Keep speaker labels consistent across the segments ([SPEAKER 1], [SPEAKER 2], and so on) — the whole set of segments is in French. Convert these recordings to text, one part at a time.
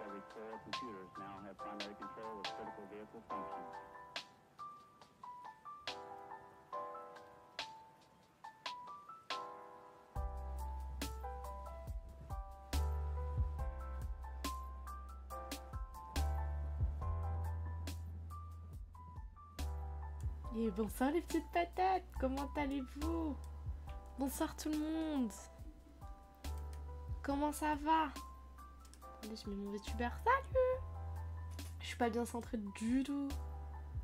[SPEAKER 1] Every core computers now have primary control of critical vehicle functions.
[SPEAKER 2] Et bonsoir les petites patates, comment allez-vous? Bonsoir tout le monde. Comment ça va? Attendez, je mets mon VTuber. Salut! Je suis pas bien centrée du tout.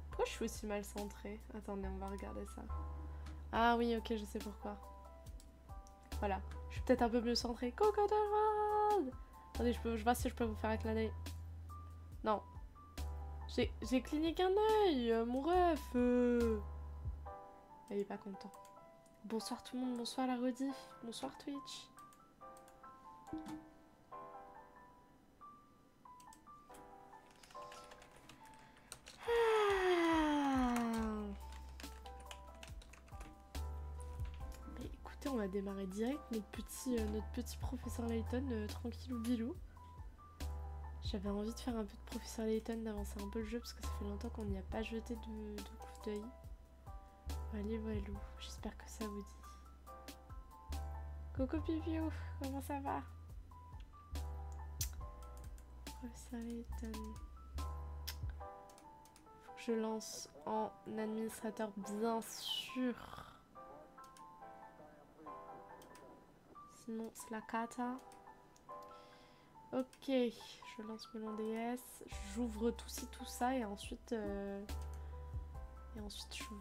[SPEAKER 2] Pourquoi je suis aussi mal centrée? Attendez, on va regarder ça. Ah oui, ok, je sais pourquoi. Voilà, je suis peut-être un peu mieux centrée. Coco de rose! Attendez, je vois si je peux vous faire éclater. Non. J'ai cligné qu'un œil, mon ref. Il est pas content. Bonsoir tout le monde, bonsoir la rediff, bonsoir Twitch. Mais écoutez, on va démarrer direct notre petit professeur Layton, tranquillou bilou. J'avais envie de faire un peu de professeur Layton, d'avancer un peu le jeu parce que ça fait longtemps qu'on n'y a pas jeté de coup d'œil. Allez, voilà, j'espère que ça vous dit. Coco Pipiou, comment ça va? Professeur Layton. Faut que je lance en administrateur, bien sûr. Sinon, c'est la cata. Ok, je lance Melon DS, j'ouvre tout ci, tout ça et ensuite je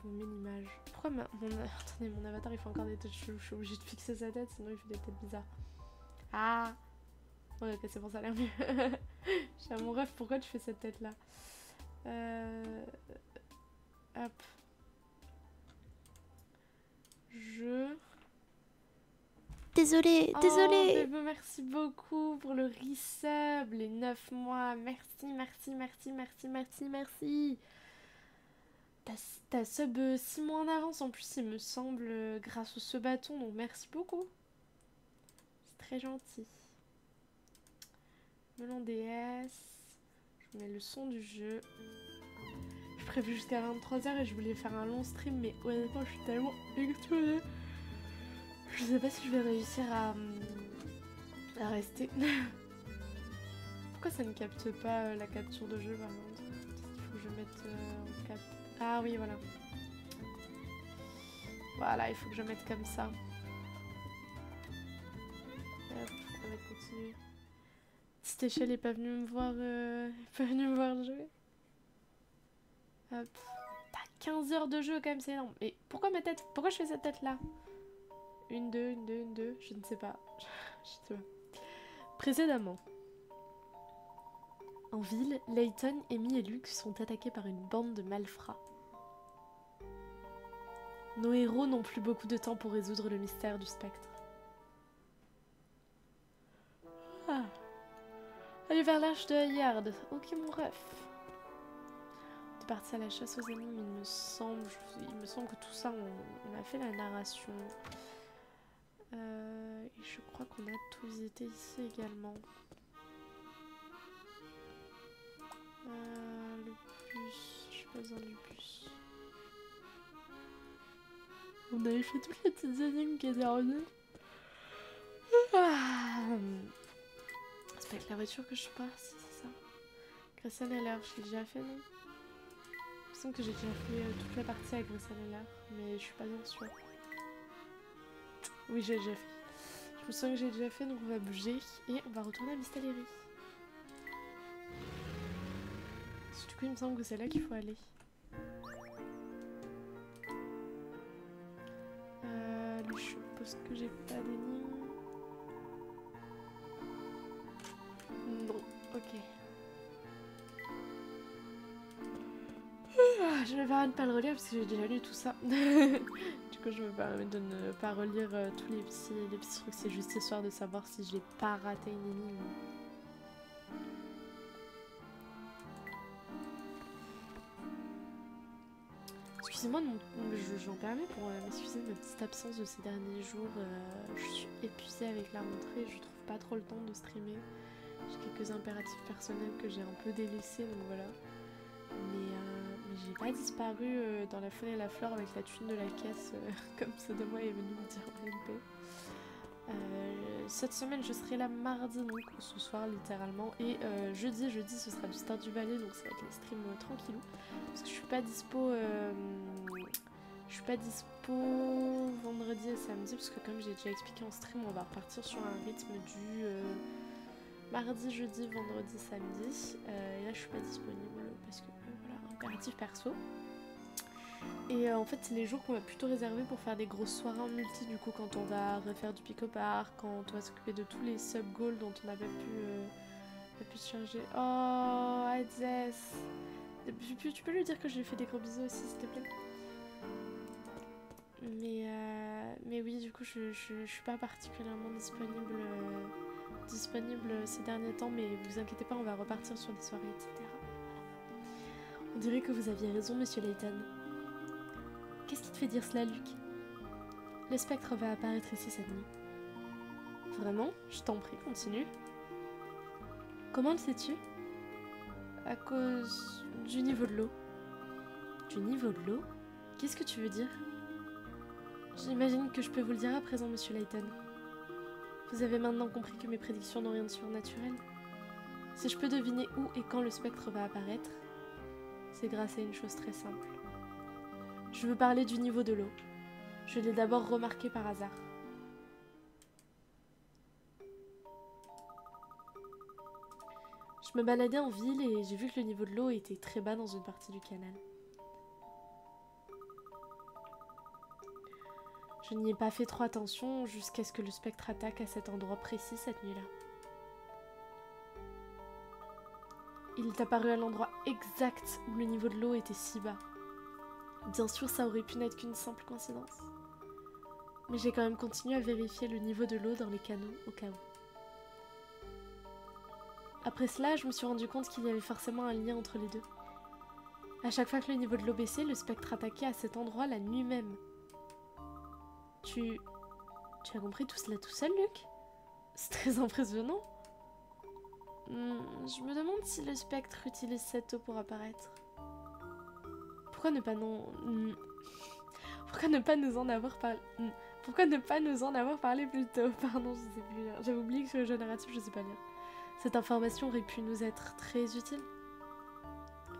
[SPEAKER 2] vous mets l'image. Pourquoi attendez, mon avatar il fait encore des têtes cheloues, je suis obligée de fixer sa tête sinon il fait des têtes bizarres. Ah ouais, ok, c'est bon, ça a l'air mieux. J'ai mon rêve, pourquoi tu fais cette tête là? Hop. Désolée, désolée. Oh, merci beaucoup pour le resub, les 9 mois. Merci, merci, merci, merci, merci, merci. T'as sub 6 mois en avance en plus, il me semble, grâce au ce bâton, donc merci beaucoup. C'est très gentil. Melon DS. Je mets le son du jeu. Je prévu jusqu'à 23h et je voulais faire un long stream, mais honnêtement, je suis tellement explosée. Je sais pas si je vais réussir à rester. Pourquoi ça ne capte pas la capture de jeu par contre? Il faut que je mette en cap. Ah oui, voilà. Voilà, il faut que je mette comme ça. Hop, on va continuer. Petite échelle est pas venue me voir, jouer. Hop. T'as 15 heures de jeu quand même, c'est énorme. Mais pourquoi ma tête? Pourquoi je fais cette tête là? Une, deux, je ne sais pas. Je sais pas. Précédemment. En ville, Layton, Amy et Luke sont attaqués par une bande de malfrats. Nos héros n'ont plus beaucoup de temps pour résoudre le mystère du spectre. Ah. Allez vers l'âge de Yard. Ok, mon ref. On est parti à la chasse aux énigmes, il me semble que tout ça, on a fait la narration. Et je crois qu'on a tout visité ici également. Le bus, je suis pas besoin du bus. On avait fait toutes les petites énigmes qui étaient revenues. C'est pas avec la voiture que je pars, si c'est ça. Grayson Heller, je l'ai déjà fait, non? Il me semble que j'ai déjà fait toute la partie avec Grayson Heller, mais je suis pas bien sûre. Oui, j'ai déjà fait. Je me sens que j'ai déjà fait, donc on va bouger et on va retourner à Mystery. Du coup, il me semble que c'est là qu'il faut aller. Je suppose que j'ai pas d'énigme. Non, ok. Je vais faire ne pas le relire parce que j'ai déjà lu tout ça. Du coup, je me permets de ne pas relire tous les petits trucs. C'est juste histoire de savoir si j'ai pas raté une énigme. Excusez-moi, j'en permets pour m'excuser de ma petite absence de ces derniers jours. Je suis épuisée avec la rentrée, je trouve pas trop le temps de streamer. J'ai quelques impératifs personnels que j'ai un peu délaissés, donc voilà. Mais j'ai pas disparu dans la faune et la flore avec la thune de la caisse, comme Sodoma est venu me dire en MP. Cette semaine je serai là mardi, donc ce soir littéralement, et jeudi ce sera du Stardew Valley, donc ça va être les streams tranquillou, parce que je suis pas dispo vendredi et samedi, parce que comme j'ai déjà expliqué en stream, on va repartir sur un rythme du mardi, jeudi, vendredi, samedi, et là je suis pas disponible parce que voilà, impératif perso. Et en fait c'est les jours qu'on va plutôt réserver pour faire des grosses soirées en multi, du coup quand on va refaire du pick-up-art, quand on va s'occuper de tous les sub-goals dont on n'a pas pu se charger. Oh Adzes, tu peux lui dire que je lui fais des gros bisous aussi s'il te plaît. Mais oui, du coup je suis pas particulièrement disponible ces derniers temps, mais vous inquiétez pas, on va repartir sur des soirées, etc. On dirait que vous aviez raison, monsieur Layton. Qu'est-ce qui te fait dire cela, Luc? Le spectre va apparaître ici cette nuit. Vraiment? Je t'en prie, continue. Comment le sais-tu? À cause du niveau de l'eau. Du niveau de l'eau? Qu'est-ce que tu veux dire? J'imagine que je peux vous le dire à présent, monsieur Layton. Vous avez maintenant compris que mes prédictions n'ont rien de surnaturel. Si je peux deviner où et quand le spectre va apparaître, c'est grâce à une chose très simple. Je veux parler du niveau de l'eau. Je l'ai d'abord remarqué par hasard. Je me baladais en ville et j'ai vu que le niveau de l'eau était très bas dans une partie du canal. Je n'y ai pas fait trop attention jusqu'à ce que le spectre attaque à cet endroit précis cette nuit-là. Il est apparu à l'endroit exact où le niveau de l'eau était si bas. Bien sûr, ça aurait pu n'être qu'une simple coïncidence. Mais j'ai quand même continué à vérifier le niveau de l'eau dans les canaux au cas où. Après cela, je me suis rendu compte qu'il y avait forcément un lien entre les deux. À chaque fois que le niveau de l'eau baissait, le spectre attaquait à cet endroit la nuit même. Tu as compris tout cela tout seul, Luc? C'est très impressionnant. Je me demande si le spectre utilise cette eau pour apparaître. Pourquoi ne pas nous en avoir parlé? Pourquoi ne pas nous en avoir parlé plus tôt? Pardon, je sais plus lire. J'avais oublié que sur le jeu narratif, je sais pas lire. Cette information aurait pu nous être très utile.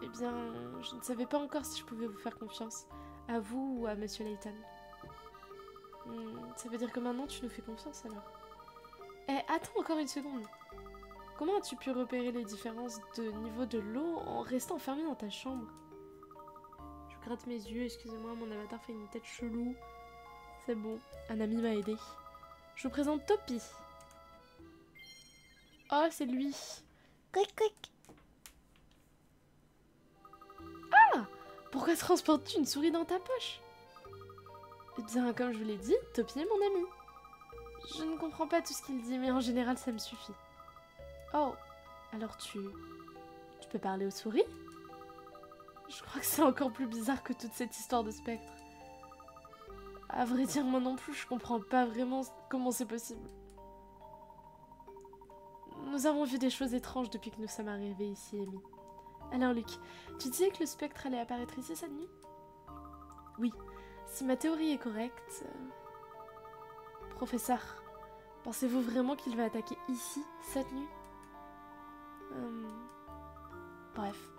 [SPEAKER 2] Eh bien, je ne savais pas encore si je pouvais vous faire confiance. À vous ou à Monsieur Layton. Ça veut dire que maintenant tu nous fais confiance alors. Eh, attends encore une seconde. Comment as-tu pu repérer les différences de niveau de l'eau en restant enfermé dans ta chambre? Je gratte mes yeux, excusez-moi, mon avatar fait une tête chelou. C'est bon, un ami m'a aidé. Je vous présente Topi. Oh, c'est lui. Quick, quick. Ah! Pourquoi transportes-tu une souris dans ta poche? Eh bien, comme je vous l'ai dit, Topi est mon ami. Je ne comprends pas tout ce qu'il dit, mais en général, ça me suffit. Oh, alors tu peux parler aux souris? Je crois que c'est encore plus bizarre que toute cette histoire de spectre. À vrai dire, moi non plus, je comprends pas vraiment comment c'est possible. Nous avons vu des choses étranges depuis que nous sommes arrivés ici, Amy. Alors, Luc, tu disais que le spectre allait apparaître ici cette nuit? Oui, si ma théorie est correcte... Professeur, pensez-vous vraiment qu'il va attaquer ici, cette nuit? Bref.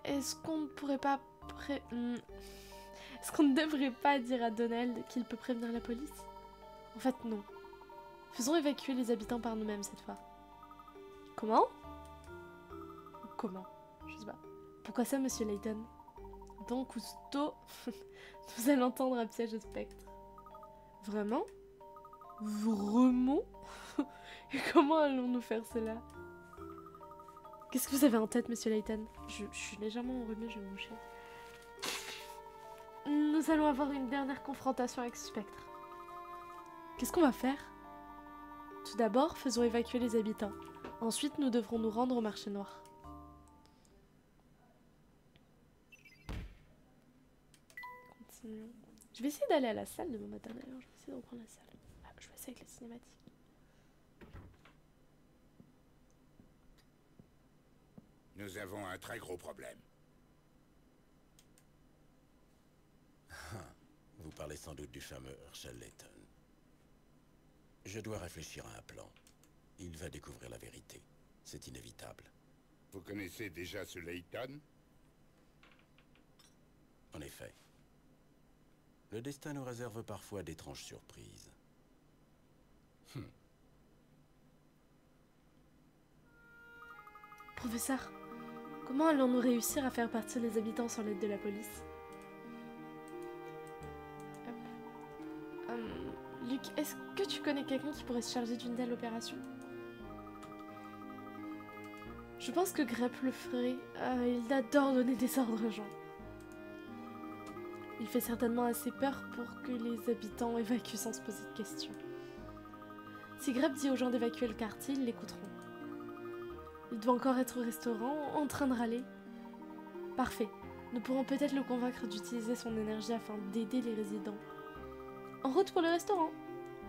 [SPEAKER 2] Est-ce qu'on ne pourrait pas... Est-ce qu'on ne devrait pas dire à Donald qu'il peut prévenir la police? En fait, non. Faisons évacuer les habitants par nous-mêmes cette fois. Comment? Comment? Je sais pas. Pourquoi ça, monsieur Layton? Donc, aussitôt, nous allons tendre un piège au spectre. Vraiment? Vraiment? Et comment allons-nous faire cela? Qu'est-ce que vous avez en tête, monsieur Layton? Je suis légèrement enrhumée, je vais me moucher. Nous allons avoir une dernière confrontation avec ce spectre. Qu'est-ce qu'on va faire? Tout d'abord, faisons évacuer les habitants. Ensuite, nous devrons nous rendre au marché noir. c'est mignon. Je vais essayer d'aller à la salle demain matin d'ailleurs. Je vais essayer de reprendre la salle. Ah, je vais essayer avec les cinématiques.
[SPEAKER 3] Nous avons un très gros problème.
[SPEAKER 4] Vous parlez sans doute du fameux Herschel Layton. Je dois réfléchir à un plan. Il va découvrir la vérité. C'est inévitable.
[SPEAKER 3] Vous connaissez déjà ce Layton?
[SPEAKER 4] En effet. Le destin nous réserve parfois d'étranges surprises.
[SPEAKER 2] Professeur, comment allons-nous réussir à faire partir les habitants sans l'aide de la police? Luc, est-ce que tu connais quelqu'un qui pourrait se charger d'une telle opération? Je pense que Grep le ferait. Il adore donner des ordres aux gens. Il fait certainement assez peur pour que les habitants évacuent sans se poser de questions. Si Grep dit aux gens d'évacuer le quartier, ils l'écouteront. Il doit encore être au restaurant, en train de râler. Parfait. Nous pourrons peut-être le convaincre d'utiliser son énergie afin d'aider les résidents. En route pour le restaurant.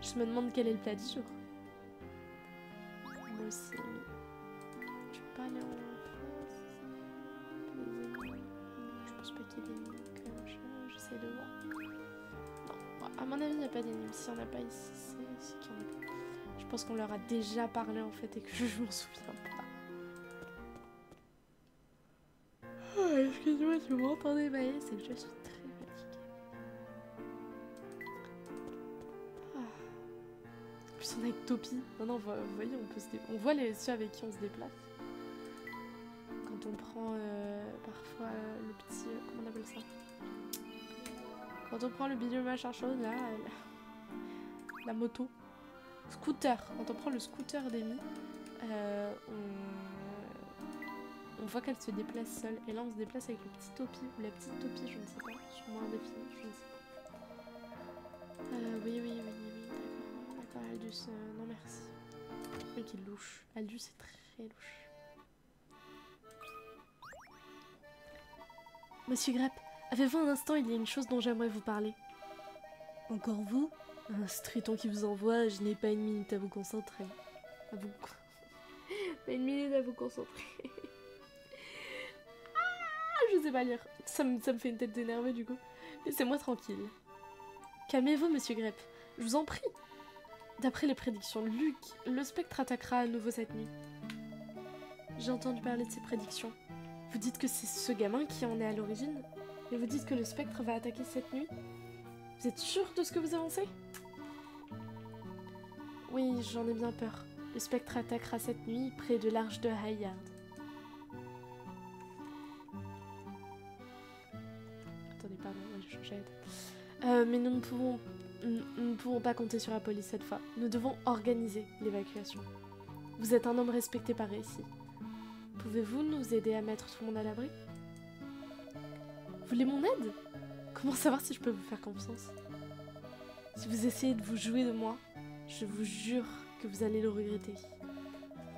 [SPEAKER 2] Je me demande quel est le plat du jour. Moi aussi. Tu peux pas aller en face. Je pense pas qu'il y ait d'énigmes. J'essaie de voir. Non, à mon avis, il n'y a pas d'énigmes. S'il n'y en a pas ici, c'est qu'il y en a pas. Je pense qu'on leur a déjà parlé en fait et que je m'en souviens pas. Oh, excusez-moi si vous m'entendez bailler, c'est que je suis très fatiguée. En plus, on est avec Topi. Non, vous voyez, on voit ceux avec qui on se déplace. Quand on prend parfois le petit. Comment on appelle ça? Quand on prend le bidule machin chose, là, la moto. Scooter. Quand on prend le scooter d'Amy, on voit qu'elle se déplace seule. Et là, on se déplace avec le petit Topi ou la petite Topi, je ne sais pas. Sûrement indéfini, je ne sais pas. Oui, d'accord, Aldus, non merci. Le mec est louche. Aldus est très louche. Monsieur Grep, avez-vous un instant, il y a une chose dont j'aimerais vous parler. Encore vous? C'est Triton qui vous envoie, je n'ai pas une minute à vous concentrer. Pas une minute à vous concentrer. Je sais pas lire. Ça me fait une tête d'énervé du coup. Laissez-moi tranquille. Calmez-vous, monsieur Grep. Je vous en prie. D'après les prédictions de Luc, le spectre attaquera à nouveau cette nuit. J'ai entendu parler de ces prédictions. Vous dites que c'est ce gamin qui en est à l'origine? Et vous dites que le spectre va attaquer cette nuit? Vous êtes sûr de ce que vous avancez? Oui, j'en ai bien peur. Le spectre attaquera cette nuit près de l'arche de Hayard. Attendez, pardon, ouais, je changeais mais nous ne pouvons pas compter sur la police cette fois. Nous devons organiser l'évacuation. Vous êtes un homme respecté par ici. Pouvez-vous nous aider à mettre tout le monde à l'abri? Vous voulez mon aide? Comment savoir si je peux vous faire confiance? Si vous essayez de vous jouer de moi, je vous jure que vous allez le regretter.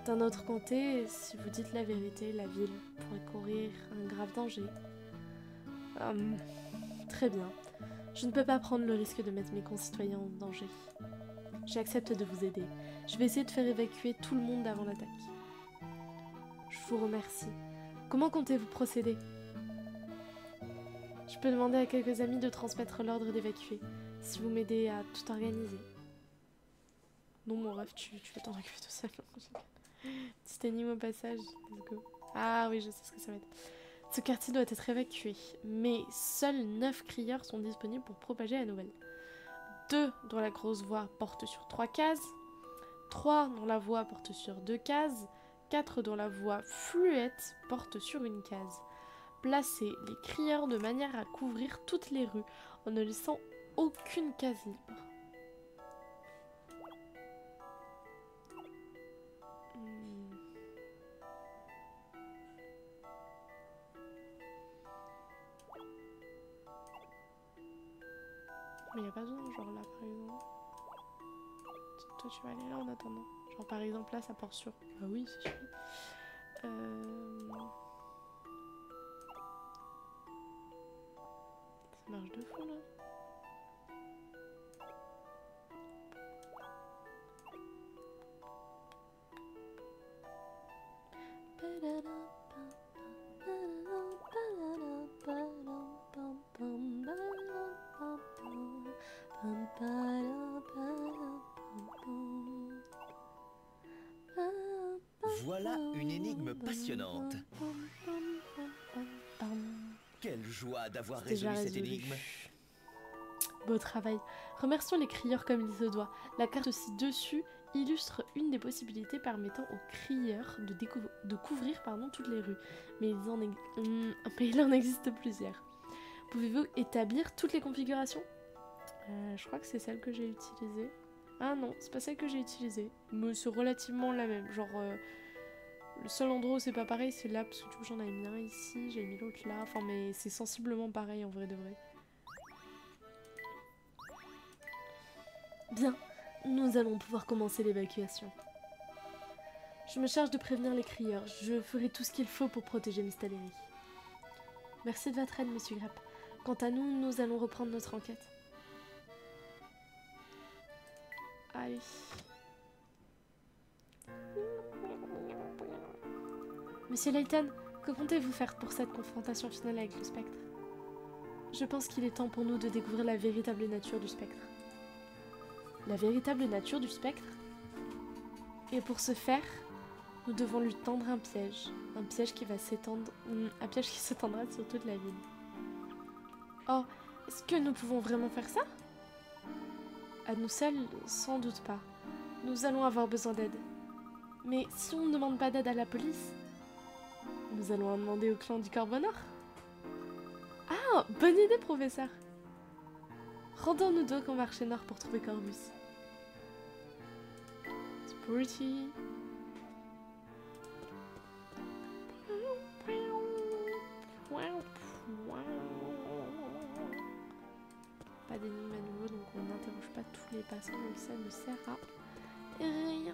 [SPEAKER 2] D'un autre côté, si vous dites la vérité, la ville pourrait courir un grave danger. Très bien. Je ne peux pas prendre le risque de mettre mes concitoyens en danger. J'accepte de vous aider. Je vais essayer de faire évacuer tout le monde avant l'attaque. Je vous remercie. Comment comptez-vous procéder? Je peux demander à quelques amis de transmettre l'ordre d'évacuer, si vous m'aidez à tout organiser. Non, mon rêve, tu vas t'en occuper tout seul. Petite énigme au passage. Let's go. Ah oui, je sais ce que ça va être. Ce quartier doit être évacué, mais seuls 9 crieurs sont disponibles pour propager la nouvelle. 2 dont la grosse voie porte sur 3 cases, 3 dont la voie porte sur 2 cases, 4 dont la voie fluette porte sur une case. Placez les crieurs de manière à couvrir toutes les rues en ne laissant aucune case libre. Mais il a pas besoin, genre là par exemple. Toi tu vas aller là en attendant. Genre par exemple là ça porte sur... Ah oui c'est chouette. Ça Ça marche de fou là.
[SPEAKER 5] Voilà une énigme passionnante. Quelle joie d'avoir
[SPEAKER 2] C'est
[SPEAKER 5] résolu
[SPEAKER 2] déjà
[SPEAKER 5] cette
[SPEAKER 2] résolu.
[SPEAKER 5] énigme.
[SPEAKER 2] Beau travail. Remercions les crieurs comme il se doit. La carte ci-dessus illustre une des possibilités permettant aux crieurs de couvrir toutes les rues. Mais il en existe plusieurs. Pouvez-vous établir toutes les configurations? Je crois que c'est celle que j'ai utilisée. Ah non, c'est pas celle que j'ai utilisée. Mais c'est relativement la même. Genre, le seul endroit où c'est pas pareil, c'est là, parce que du coup j'en avais mis un ici, j'ai mis l'autre là. Enfin, mais c'est sensiblement pareil en vrai de vrai. Bien, nous allons pouvoir commencer l'évacuation. Je me charge de prévenir les crieurs. Je ferai tout ce qu'il faut pour protéger Miss Talery. Merci de votre aide, Monsieur Grapp. Quant à nous, nous allons reprendre notre enquête. Allez. Monsieur Layton, que comptez-vous faire pour cette confrontation finale avec le spectre? Je pense qu'il est temps pour nous de découvrir la véritable nature du spectre. La véritable nature du spectre? Et pour ce faire, nous devons lui tendre un piège qui va s'étendre, un piège qui s'étendra sur toute la ville. Oh, est-ce que nous pouvons vraiment faire ça? À nous seuls, sans doute pas. Nous allons avoir besoin d'aide. Mais si on ne demande pas d'aide à la police, nous allons en demander au clan du Corbeau Nord. Ah, bonne idée, professeur. Rendons-nous donc en marché nord pour trouver Corvus. It's pretty. Pas d'énigme à nouveau, donc on n'interroge pas tous les passants, donc ça ne sert à rien.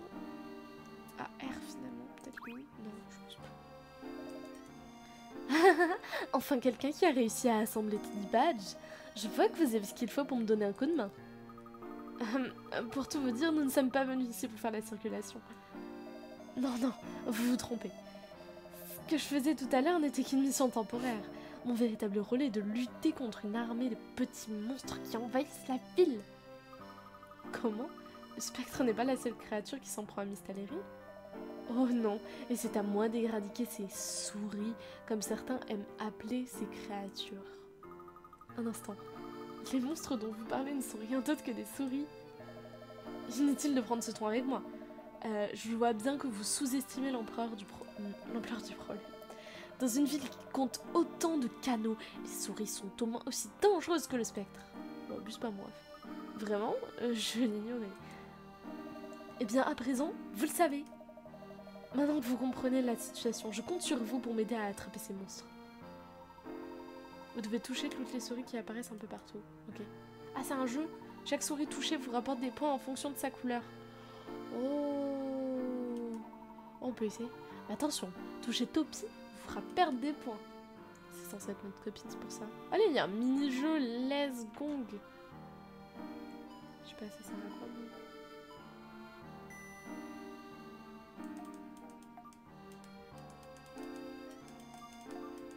[SPEAKER 2] À R finalement, peut-être que oui. Non, je pense pas. Enfin quelqu'un qui a réussi à assembler 10 badges. Je vois que vous avez ce qu'il faut pour me donner un coup de main. Pour tout vous dire, nous ne sommes pas venus ici pour faire la circulation. Non, non, vous vous trompez. Ce que je faisais tout à l'heure n'était qu'une mission temporaire. Mon véritable rôle est de lutter contre une armée de petits monstres qui envahissent la ville. Comment? Le spectre n'est pas la seule créature qui s'en prend à Miss Talery? Oh non, et c'est à moi d'éradiquer ces souris, comme certains aiment appeler ces créatures. Un instant. Les monstres dont vous parlez ne sont rien d'autre que des souris. Inutile de prendre ce ton avec moi. Je vois bien que vous sous-estimez l'ampleur du problème. Dans une ville qui compte autant de canaux, les souris sont au moins aussi dangereuses que le spectre. Bon, abuse pas moi. Vraiment, je l'ignorais. Eh bien, à présent, vous le savez. Maintenant que vous comprenez la situation, je compte sur vous pour m'aider à attraper ces monstres. Vous devez toucher toutes les souris qui apparaissent un peu partout. Ok. Ah, c'est un jeu. Chaque souris touchée vous rapporte des points en fonction de sa couleur. Oh. On peut essayer. Mais attention, toucher Topi vous fera perdre des points. C'est censé être notre copine, c'est pour ça. Allez, il y a un mini-jeu Les Gong. Je sais pas si ça sert à quoi.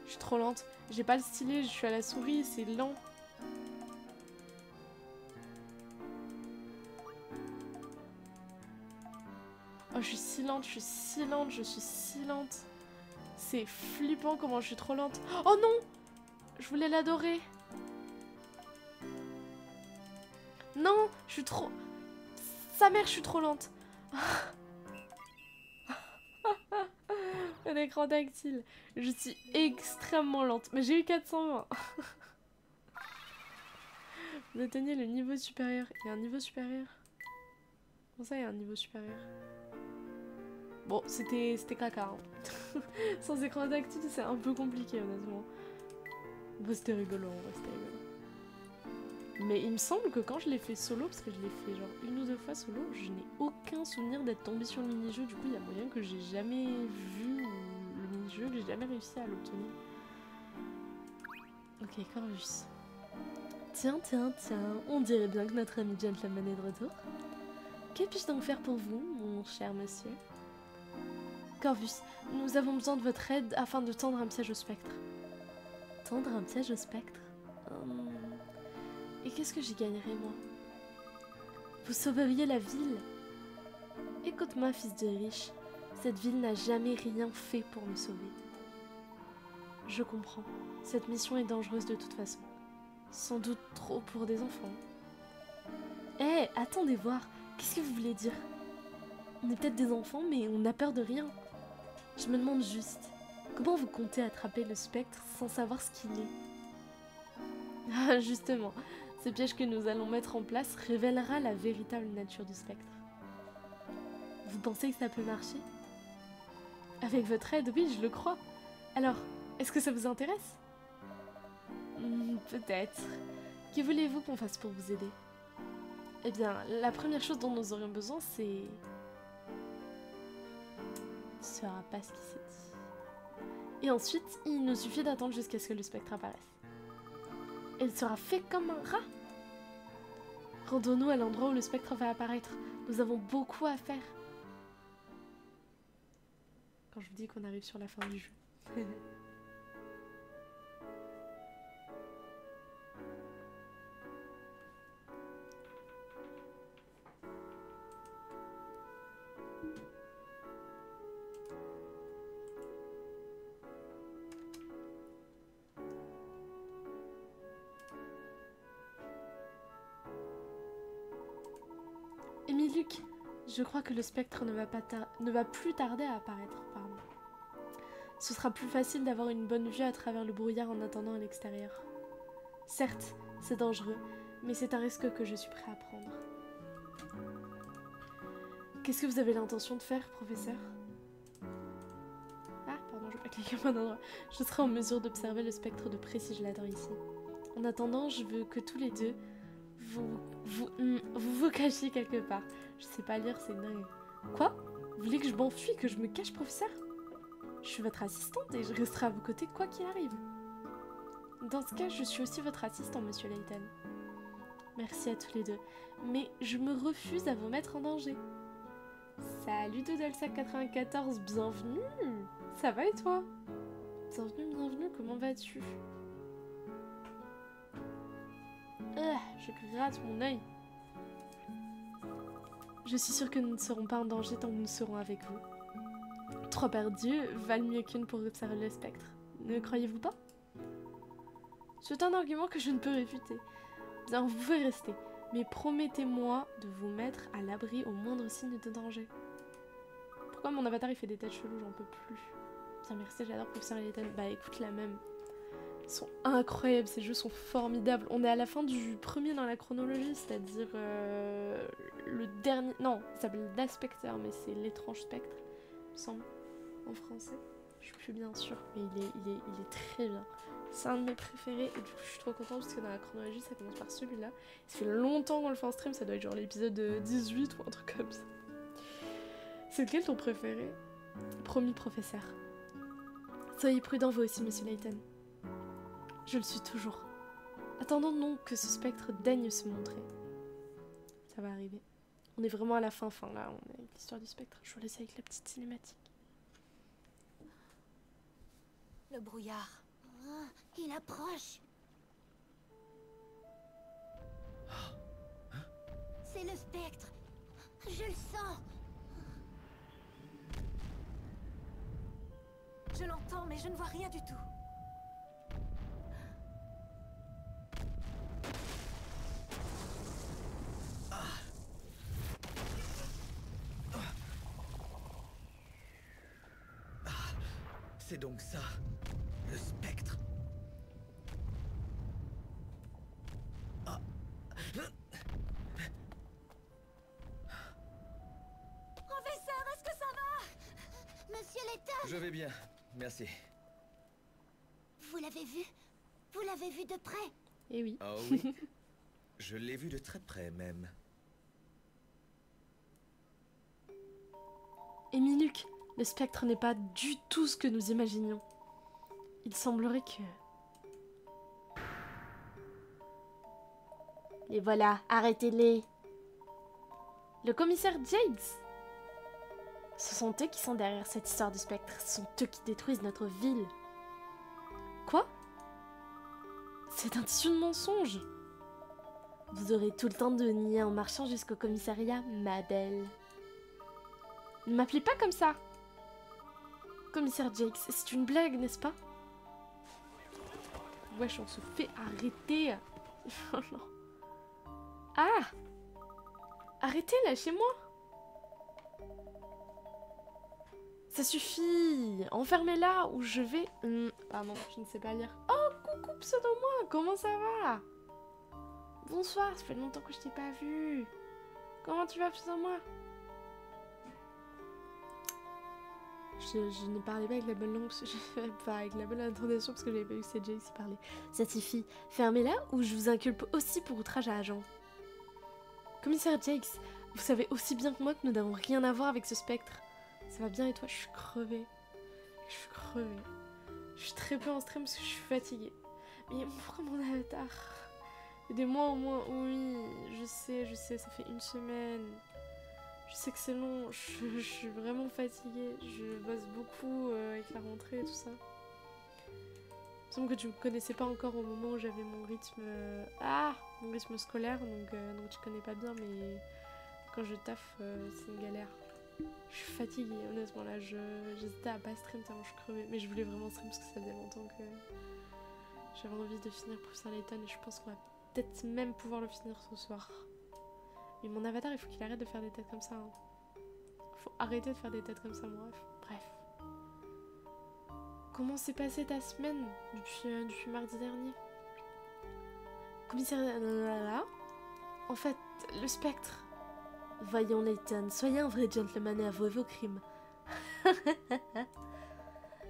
[SPEAKER 2] Je suis trop lente. J'ai pas le stylet, je suis à la souris, c'est lent. Oh, je suis si lente, je suis si lente. C'est flippant comment je suis trop lente. Oh non! Je voulais l'adorer. Non, je suis trop... Sa mère, je suis trop lente. Un écran tactile. Je suis extrêmement lente. Mais j'ai eu 420. Vous atteignez le niveau supérieur. Il y a un niveau supérieur? Comment ça, il y a un niveau supérieur? Bon, c'était caca. Hein. Sans écran tactile, c'est un peu compliqué, honnêtement. Bon, c'était rigolo, en vrai, c'était rigolo. Mais il me semble que quand je l'ai fait solo, parce que je l'ai fait genre 1 ou 2 fois solo, je n'ai aucun souvenir d'être tombée sur le mini-jeu. Du coup, il y a moyen que j'ai jamais vu le mini-jeu, que j'ai jamais réussi à l'obtenir. Ok, Corvus. Tiens, on dirait bien que notre ami gentleman est de retour. Que puis-je donc faire pour vous, mon cher monsieur? Corvus, nous avons besoin de votre aide afin de tendre un piège au spectre. Tendre un piège au spectre? Et qu'est-ce que j'y gagnerais, moi? Vous sauveriez la ville? Écoute-moi, fils de riche, cette ville n'a jamais rien fait pour me sauver. Je comprends, cette mission est dangereuse de toute façon. Sans doute trop pour des enfants. Hé, attendez voir, qu'est-ce que vous voulez dire? On est peut-être des enfants, mais on n'a peur de rien. Je me demande juste, comment vous comptez attraper le spectre sans savoir ce qu'il est? Ah, justement, ce piège que nous allons mettre en place révélera la véritable nature du spectre. Vous pensez que ça peut marcher? Avec votre aide, oui, je le crois. Alors, est-ce que ça vous intéresse? Peut-être. Que voulez-vous qu'on fasse pour vous aider? Eh bien, la première chose dont nous aurions besoin, c'est... Tu ne sauras pas ce qui s'est dit. Et ensuite, il nous suffit d'attendre jusqu'à ce que le spectre apparaisse. Et il sera fait comme un rat. Rendons-nous à l'endroit où le spectre va apparaître. Nous avons beaucoup à faire. Quand je vous dis qu'on arrive sur la fin du jeu. Émiluc, je crois que le spectre ne va plus tarder à apparaître. Pardon. Ce sera plus facile d'avoir une bonne vue à travers le brouillard en attendant à l'extérieur. Certes, c'est dangereux, mais c'est un risque que je suis prêt à prendre. Qu'est-ce que vous avez l'intention de faire, professeur? Ah, pardon, je vais pas cliquer au bon endroit. Je serai en mesure d'observer le spectre de près si je l'adore ici. En attendant, je veux que tous les deux, vous cachiez quelque part. Je sais pas lire, c'est dingue. Quoi? Vous voulez que je m'enfuis, que je me cache, professeur? Je suis votre assistante et je resterai à vos côtés quoi qu'il arrive. Dans ce cas, je suis aussi votre assistant, monsieur Layton. Merci à tous les deux, mais je me refuse à vous mettre en danger. Salut Doodlesack94, bienvenue. Ça va et toi? Bienvenue, comment vas-tu? Je gratte mon œil. Je suis sûre que nous ne serons pas en danger tant que nous serons avec vous. 3 perdus valent mieux qu'une pour observer le spectre. Ne croyez-vous pas? C'est un argument que je ne peux réfuter. Bien, vous pouvez rester, mais promettez-moi de vous mettre à l'abri au moindre signe de danger. Pourquoi mon avatar il fait des têtes cheloues? J'en peux plus. Bien, merci, j'adore Professeur Layton. Bah écoute, la même. Ils sont incroyables, ces jeux sont formidables. On est à la fin du premier dans la chronologie, c'est-à-dire le dernier... Non, ça s'appelle The Spectre, mais c'est l'étrange spectre, il me semble, en français. Je suis plus bien sûre, mais il est très bien. C'est un de mes préférés, et du coup je suis trop contente parce que dans la chronologie, ça commence par celui-là. Ça fait longtemps qu'on le fait en stream, ça doit être genre l'épisode 18 ou un truc comme ça. C'est lequel ton préféré? Promis, professeur. Soyez prudent vous aussi, monsieur Layton. Je le suis toujours. Attendons donc que ce spectre daigne se montrer. Ça va arriver. On est vraiment à la fin là, on est avec l'histoire du spectre. Je vous laisse avec la petite cinématique.
[SPEAKER 6] Le brouillard. Oh, il approche. C'est le spectre. Je le sens. Je l'entends, mais je ne vois rien du tout.
[SPEAKER 5] C'est donc ça, le spectre. Ah.
[SPEAKER 6] Professeur, est-ce que ça va? Monsieur Layton!
[SPEAKER 5] Je vais bien, merci.
[SPEAKER 6] Vous l'avez vu? Vous l'avez vu de près?
[SPEAKER 2] Eh oui.
[SPEAKER 5] Oh oui, je l'ai vu de très près même.
[SPEAKER 2] Émiluc, le spectre n'est pas du tout ce que nous imaginions. Il semblerait que... Les voilà, arrêtez-les. Le commissaire Jakes. Ce sont eux qui sont derrière cette histoire de spectre. Ce sont eux qui détruisent notre ville. Quoi? C'est un tissu de mensonge. Vous aurez tout le temps de nier en marchant jusqu'au commissariat, ma belle. Ne m'appelez pas comme ça. Commissaire Jakes, c'est une blague, n'est-ce pas? Wesh, on se fait arrêter. Oh non. Ah! Arrêtez, lâchez-moi. Ça suffit. Enfermez-la ou je vais... Pardon, je ne sais pas lire. Oh, coucou pseudo-moi, comment ça va? Bonsoir, ça fait longtemps que je t'ai pas vu. Comment tu vas pseudo-moi? Je ne parlais pas avec la bonne langue, pas avec la bonne intonation parce que j'avais pas vu que c'est Jake qui parlait. Ça suffit. Fermez-la ou je vous inculpe aussi pour outrage à agent. Commissaire Jakes, vous savez aussi bien que moi que nous n'avons rien à voir avec ce spectre. Ça va bien et toi? Je suis crevée. Je suis crevée. Je suis très peu en stream parce que je suis fatiguée. Mais pourquoi mon avatar? Aidez-moi au moins. Oui, je sais, ça fait une semaine. Je sais que c'est long, je suis vraiment fatiguée, je bosse beaucoup avec la rentrée et tout ça. Il me semble que tu me connaissais pas encore au moment où j'avais mon rythme... mon rythme scolaire, donc tu connais pas bien, mais quand je taffe, c'est une galère. Je suis fatiguée, honnêtement, là, j'hésitais à pas stream tellement je suis crevée, mais je voulais vraiment stream parce que ça faisait longtemps que j'avais envie de finir Professeur Layton et je pense qu'on va peut-être même pouvoir le finir ce soir. Mais mon avatar, il faut qu'il arrête de faire des têtes comme ça. Hein. Faut arrêter de faire des têtes comme ça, mon ref. Bref. Comment s'est passée ta semaine depuis mardi dernier? Commissaire... En fait, le spectre. Voyons, Layton, soyez un vrai gentleman et avouez vos crimes.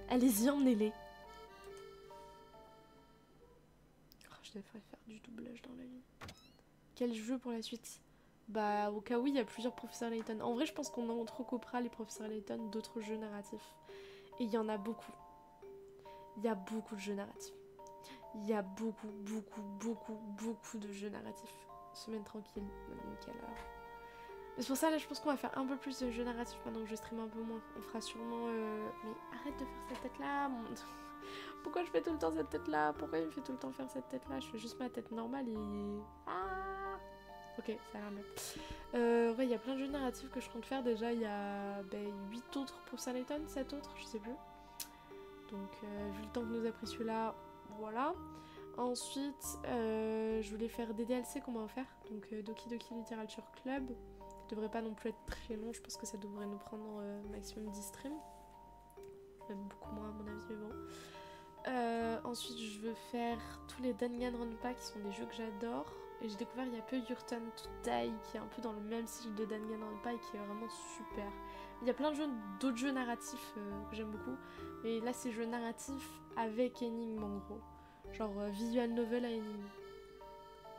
[SPEAKER 2] Allez-y, emmenez-les. Oh, je devrais faire du doublage dans la vie. Quel jeu pour la suite? Bah, au cas où, il y a plusieurs professeurs Layton. En vrai, je pense qu'on entrecoupera les professeurs Layton d'autres jeux narratifs. Et il y en a beaucoup. Il y a beaucoup de jeux narratifs. Il y a beaucoup de jeux narratifs. Semaine tranquille. Nickel, alors. Mais c'est pour ça, là, je pense qu'on va faire un peu plus de jeux narratifs maintenant que je stream un peu moins. On fera sûrement... Mais arrête de faire cette tête-là. Pourquoi je fais tout le temps cette tête-là? Pourquoi il me fait tout le temps faire cette tête-là? Je fais juste ma tête normale et... Ok, ça a l'air bien. Ouais, il y a plein de jeux narratifs que je compte faire. Déjà, il y a 8 autres pour Layton, 7 autres, je sais plus. Donc, vu le temps que nous a pris celui-là, voilà. Ensuite, je voulais faire des DLC qu'on m'a offert. Donc, Doki Doki Literature Club. Ça devrait pas non plus être très long. Je pense que ça devrait nous prendre maximum 10 streams. Même beaucoup moins à mon avis, mais bon. Ensuite, je veux faire tous les Danganronpa qui sont des jeux que j'adore. Et j'ai découvert il y a peu Your Turn to Die qui est un peu dans le même style de Danganronpa et qui est vraiment super. Il y a plein de d'autres jeux narratifs que j'aime beaucoup. Mais là c'est jeux narratifs avec énigmes en gros. Genre visual novel à énigmes.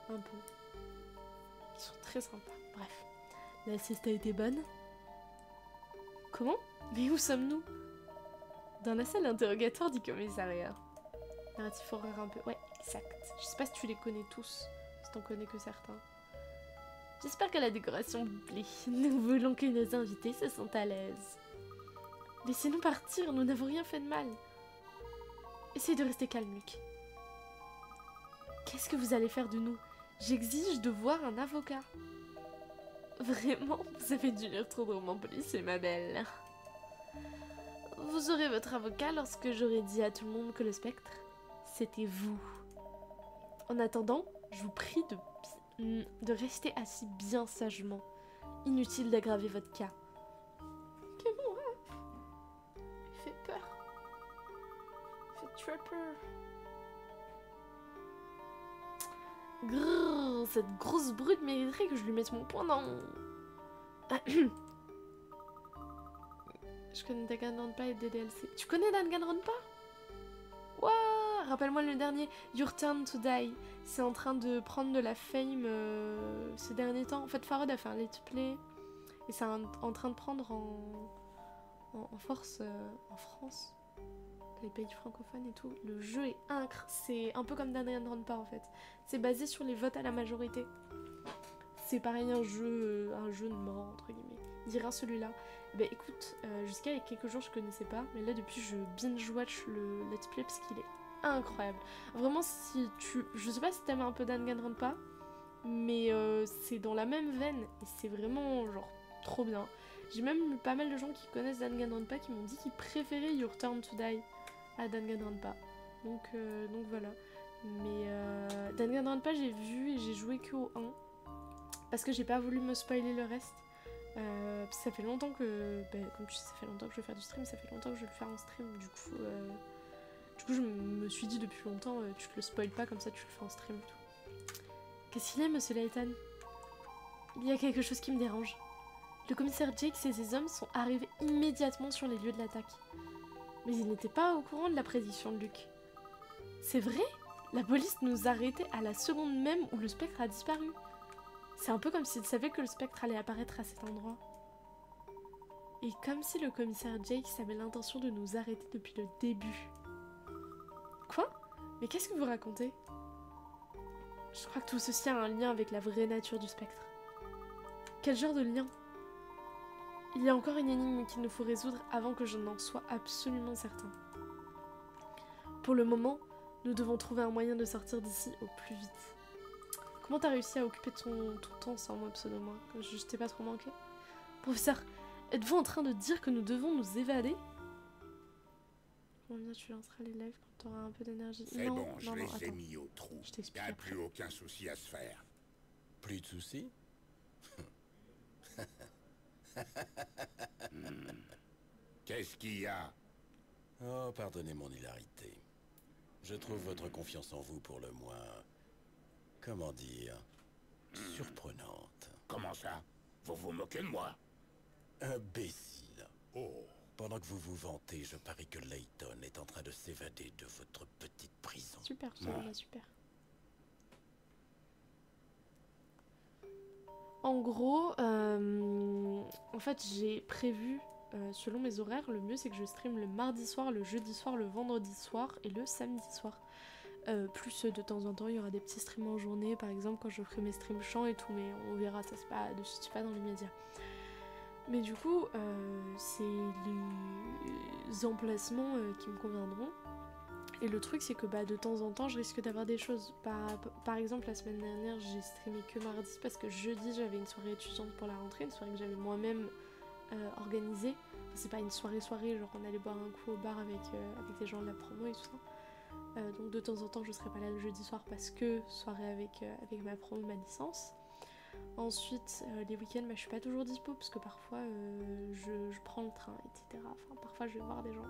[SPEAKER 2] Un peu. Ils sont très sympas. Bref. La sieste a été bonne. Comment? Mais où sommes-nous? Dans la salle d'interrogatoire du commissariat. Narratif horreur un peu. Ouais, exact. Je sais pas si tu les connais tous. Si t'en connais que certains. J'espère que la décoration vous plaît. Nous voulons que nos invités se sentent à l'aise. Laissez-nous partir, nous n'avons rien fait de mal. Essayez de rester calme, Luc. Qu'est-ce que vous allez faire de nous? J'exige de voir un avocat. Vraiment, vous avez dû lire trop de romans policiers, ma belle. Vous aurez votre avocat lorsque j'aurai dit à tout le monde que le spectre, c'était vous. En attendant, je vous prie de rester assis bien sagement. Inutile d'aggraver votre cas. Ok, bon, ouais. Il fait peur. Il fait très peur. Grrr, cette grosse brute mériterait que je lui mette mon poing dans... Je connais Danganronpa et des DLC. Tu connais Danganronpa? Waouh, rappelle-moi le dernier, Your Turn to Die. C'est en train de prendre de la fame ces derniers temps. En fait, Farod a fait un let's play. Et c'est en train de prendre en force en France. les pays francophones et tout. Le jeu est incre. C'est un peu comme Danganronpa en fait. C'est basé sur les votes à la majorité. C'est pareil un jeu de mort entre guillemets. Dira celui-là. Bah écoute, jusqu'à il y a quelques jours je connaissais pas, mais là depuis je binge-watch le let's play parce qu'il est incroyable. Vraiment si tu... Je sais pas si t'aimes un peu Danganronpa, mais c'est dans la même veine et c'est vraiment genre trop bien. J'ai même eu pas mal de gens qui connaissent Danganronpa qui m'ont dit qu'ils préféraient Your Turn to Die à Danganronpa. Donc voilà. Mais Danganronpa j'ai vu et j'ai joué que au 1 parce que j'ai pas voulu me spoiler le reste. Parce que ça fait longtemps que... comme tu sais, ça fait longtemps que je vais faire du stream, ça fait longtemps que je vais le faire en stream. Du coup je me suis dit depuis longtemps, tu te le spoil pas comme ça, tu le fais en stream et tout. Qu'est-ce qu'il y a, monsieur Layton? Il y a quelque chose qui me dérange. Le commissaire Jake et ses hommes sont arrivés immédiatement sur les lieux de l'attaque. Mais ils n'étaient pas au courant de la prédiction de Luke. C'est vrai? La police nous arrêtait à la seconde même où le spectre a disparu. C'est un peu comme s'ils savaient que le spectre allait apparaître à cet endroit. Et comme si le commissaire Jake avait l'intention de nous arrêter depuis le début. Quoi? Mais qu'est-ce que vous racontez? Je crois que tout ceci a un lien avec la vraie nature du spectre. Quel genre de lien? Il y a encore une énigme qu'il nous faut résoudre avant que je n'en sois absolument certain. Pour le moment, nous devons trouver un moyen de sortir d'ici au plus vite. Comment t'as réussi à occuper ton temps sans moi, pseudo-moi? Je t'ai pas trop manqué? Professeur, êtes-vous en train de dire que nous devons nous évader? Combien tu lanceras les lives quand t'auras un peu d'énergie?
[SPEAKER 3] C'est bon, je les ai
[SPEAKER 2] attends.
[SPEAKER 3] mis au trou.
[SPEAKER 2] Je
[SPEAKER 3] Il
[SPEAKER 2] t'explique
[SPEAKER 3] n'y a
[SPEAKER 2] après.
[SPEAKER 3] plus aucun souci à se faire.
[SPEAKER 4] Plus de soucis?
[SPEAKER 3] Qu'est-ce qu'il y a?
[SPEAKER 4] Oh, pardonnez mon hilarité. Je trouve votre confiance en vous pour le moins... Comment dire... surprenante.
[SPEAKER 3] Comment ça? Vous vous moquez de moi?
[SPEAKER 4] Imbécile.
[SPEAKER 3] Oh,
[SPEAKER 4] Pendant que vous vous vantez, je parie que Layton est en train de s'évader de votre petite prison.
[SPEAKER 2] Super, pseudo-moi, super. En gros, en fait, j'ai prévu, selon mes horaires, le mieux c'est que je stream le mardi soir, le jeudi soir, le vendredi soir et le samedi soir. Plus de temps en temps, il y aura des petits streams en journée, par exemple quand je ferai mes streams chants et tout, mais on verra, ça c'est pas, pas dans l'immédiat. Mais du coup, c'est les emplacements qui me conviendront. Et le truc c'est que de temps en temps je risque d'avoir des choses. Par exemple la semaine dernière j'ai streamé que mardi parce que jeudi j'avais une soirée étudiante pour la rentrée, une soirée que j'avais moi-même organisée. Enfin, c'est pas une soirée genre on allait boire un coup au bar avec des gens de la promo et tout ça. Donc de temps en temps je serai pas là le jeudi soir parce que soirée avec ma promo, ma licence. Ensuite les week-ends je suis pas toujours dispo parce que parfois je prends le train etc. Enfin parfois je vais voir des gens.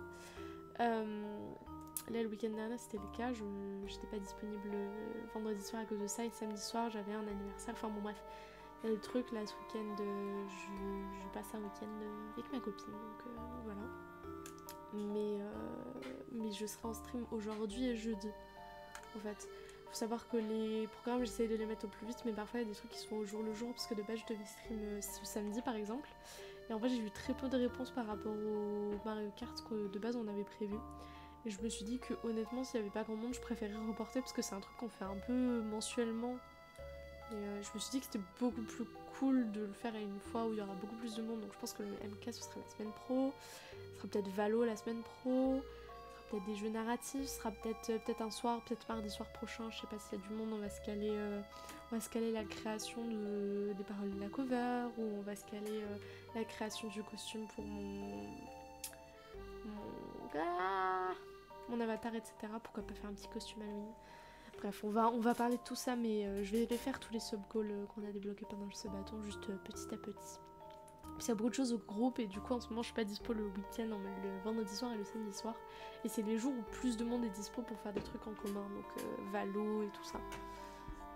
[SPEAKER 2] Là le week-end dernier c'était le cas, j'étais pas disponible vendredi soir à cause de ça et samedi soir j'avais un anniversaire, enfin bon bref, il y a des trucs là ce week-end, je passe un week-end avec ma copine donc voilà. Mais je serai en stream aujourd'hui et jeudi en fait. Faut savoir que les programmes j'essaie de les mettre au plus vite mais parfois il y a des trucs qui se font au jour le jour parce que de base je devais stream ce samedi par exemple. Et en fait j'ai eu très peu de réponses par rapport au Mario Kart que de base on avait prévu. Et je me suis dit que honnêtement s'il n'y avait pas grand monde je préférais reporter parce que c'est un truc qu'on fait un peu mensuellement. Et je me suis dit que c'était beaucoup plus cool de le faire à une fois où il y aura beaucoup plus de monde. Donc je pense que le MK ce sera la semaine pro, ce sera peut-être Valo la semaine pro, ce sera peut-être des jeux narratifs, ce sera peut-être un soir, peut-être mardi soir prochain, je sais pas s'il y a du monde, on va se caler la création des paroles de la cover, ou on va se caler la création du costume pour mon avatar etc. Pourquoi pas faire un petit costume Halloween. Bref on va parler de tout ça mais je vais les faire tous les sub-goals qu'on a débloqués pendant le sub-bâton juste petit à petit. Puis il y a beaucoup de choses au groupe et du coup en ce moment je suis pas dispo le week-end, le vendredi soir et le samedi soir. Et c'est les jours où plus de monde est dispo pour faire des trucs en commun, donc Valo et tout ça.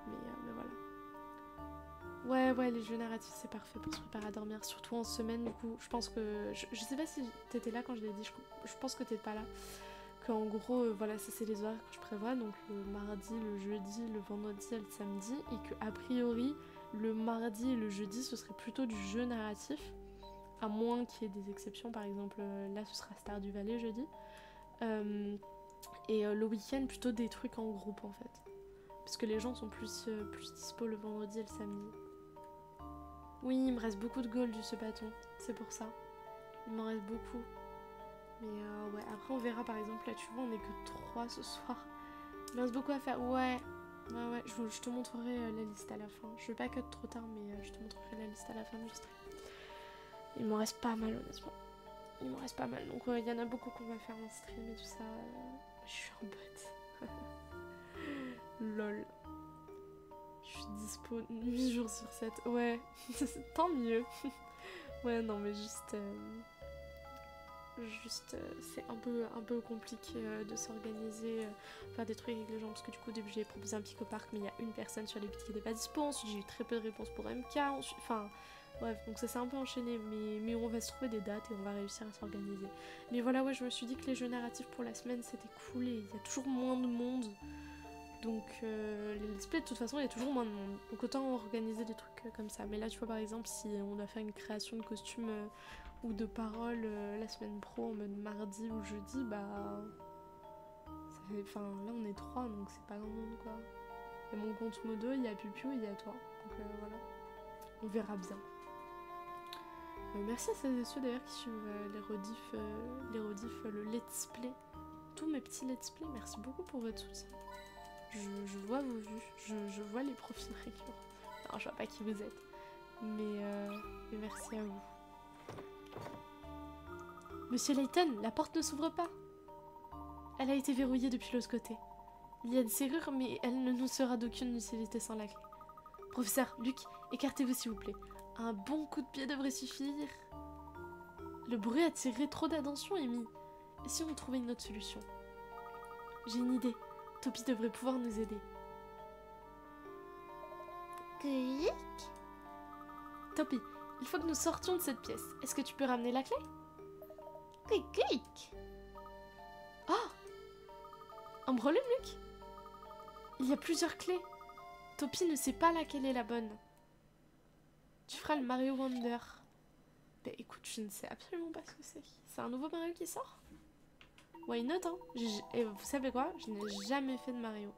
[SPEAKER 2] Mais voilà. Ouais les jeux narratifs c'est parfait pour se préparer à dormir, surtout en semaine du coup. Je pense que... Je sais pas si t'étais là quand je l'ai dit, je pense que t'es pas là. Qu'en gros voilà ça c'est les horaires que je prévois, donc le mardi, le jeudi, le vendredi et le samedi. Et que a priori le mardi et le jeudi ce serait plutôt du jeu narratif. À moins qu'il y ait des exceptions, par exemple là ce sera Stardew Valley jeudi. Le week-end, plutôt des trucs en groupe en fait. Parce que les gens sont plus dispo le vendredi et le samedi. Oui, il me reste beaucoup de gold du ce bâton, c'est pour ça. Il m'en reste beaucoup. Mais ouais, après on verra par exemple, là tu vois, on n'est que 3 ce soir. Il me reste beaucoup à faire, ouais. Ouais, je te montrerai la liste à la fin. Je vais pas cut trop tard, mais je te montrerai la liste à la fin du stream. Il m'en reste pas mal, honnêtement. Il m'en reste pas mal, donc il y en a beaucoup qu'on va faire en stream et tout ça. Je suis en bot. Lol. Je suis dispo 8 jours sur 7. Ouais, tant mieux. Ouais, non, mais juste c'est un peu compliqué de s'organiser, faire des trucs avec les gens, parce que du coup au début j'ai proposé un pick au parc, mais il y a une personne sur les bits qui n'était pas dispo. Ensuite j'ai eu très peu de réponses pour MK, enfin bref, donc ça s'est un peu enchaîné, mais on va se trouver des dates et on va réussir à s'organiser. Mais voilà, ouais, je me suis dit que les jeux narratifs pour la semaine c'était cool et il y a toujours moins de monde, donc les let's play de toute façon il y a toujours moins de monde, donc autant organiser des trucs comme ça. Mais là tu vois par exemple, si on doit faire une création de costume ou de paroles la semaine pro en mode mardi ou jeudi, bah ça fait, enfin là on est 3 donc c'est pas grand monde quoi. Il y a mon compte Modo, il y a Pupiou et il y a toi, donc voilà, on verra bien. Merci à celles et ceux d'ailleurs qui suivent les rediffs, le let's play, tous mes petits let's play, merci beaucoup pour votre soutien. Je vois vos vues, je vois les profils récurrents. Non, je vois pas qui vous êtes, mais merci à vous. Monsieur Layton, la porte ne s'ouvre pas. Elle a été verrouillée depuis l'autre côté. Il y a une serrure, mais elle ne nous sera d'aucune utilité sans la clé. Professeur, Luc, écartez-vous s'il vous plaît. Un bon coup de pied devrait suffire. Le bruit a attiré trop d'attention, Amy. Et si on trouvait une autre solution? J'ai une idée. Topi devrait pouvoir nous aider.
[SPEAKER 6] Clic.
[SPEAKER 2] Topi, il faut que nous sortions de cette pièce. Est-ce que tu peux ramener la clé?
[SPEAKER 6] Clic, clic.
[SPEAKER 2] Oh! Un problème, Luc? Il y a plusieurs clés. Topi ne sait pas laquelle est la bonne. Tu feras le Mario Wonder. Bah écoute, je ne sais absolument pas ce que c'est. C'est un nouveau Mario qui sort? Why not, hein? Et vous savez quoi? Je n'ai jamais fait de Mario.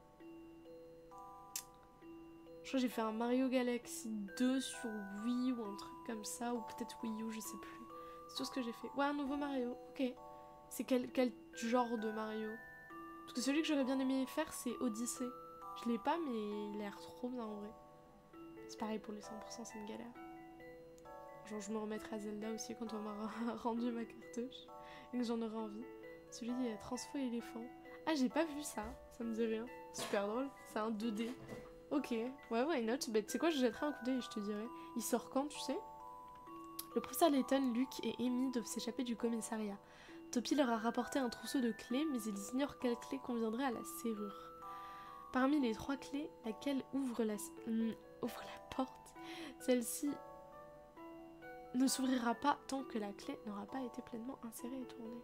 [SPEAKER 2] Je crois que j'ai fait un Mario Galaxy 2 sur Wii ou un truc comme ça, ou peut-être Wii U, je sais plus. C'est tout ce que j'ai fait. Ouais, un nouveau Mario, ok. C'est quel genre de Mario? Parce que celui que j'aurais bien aimé faire, c'est Odyssey. Je l'ai pas, mais il a l'air trop bien en vrai. C'est pareil pour les 100%, c'est une galère. Genre, je me remettrai à Zelda aussi quand on m'aura rendu ma cartouche et que j'en aurai envie. Celui qui est Transfo éléphant. Ah, j'ai pas vu ça, ça me dit rien. Super drôle, c'est un 2D. Ok, ouais, why not? Bah, tu sais quoi, je jetterai un coup d'œil et je te dirai. Il sort quand, tu sais? Le professeur Layton, Luc et Amy doivent s'échapper du commissariat. Topi leur a rapporté un trousseau de clés, mais ils ignorent quelle clé conviendrait à la serrure. Parmi les 3 clés, laquelle ouvre la porte, celle-ci ne s'ouvrira pas tant que la clé n'aura pas été pleinement insérée et tournée.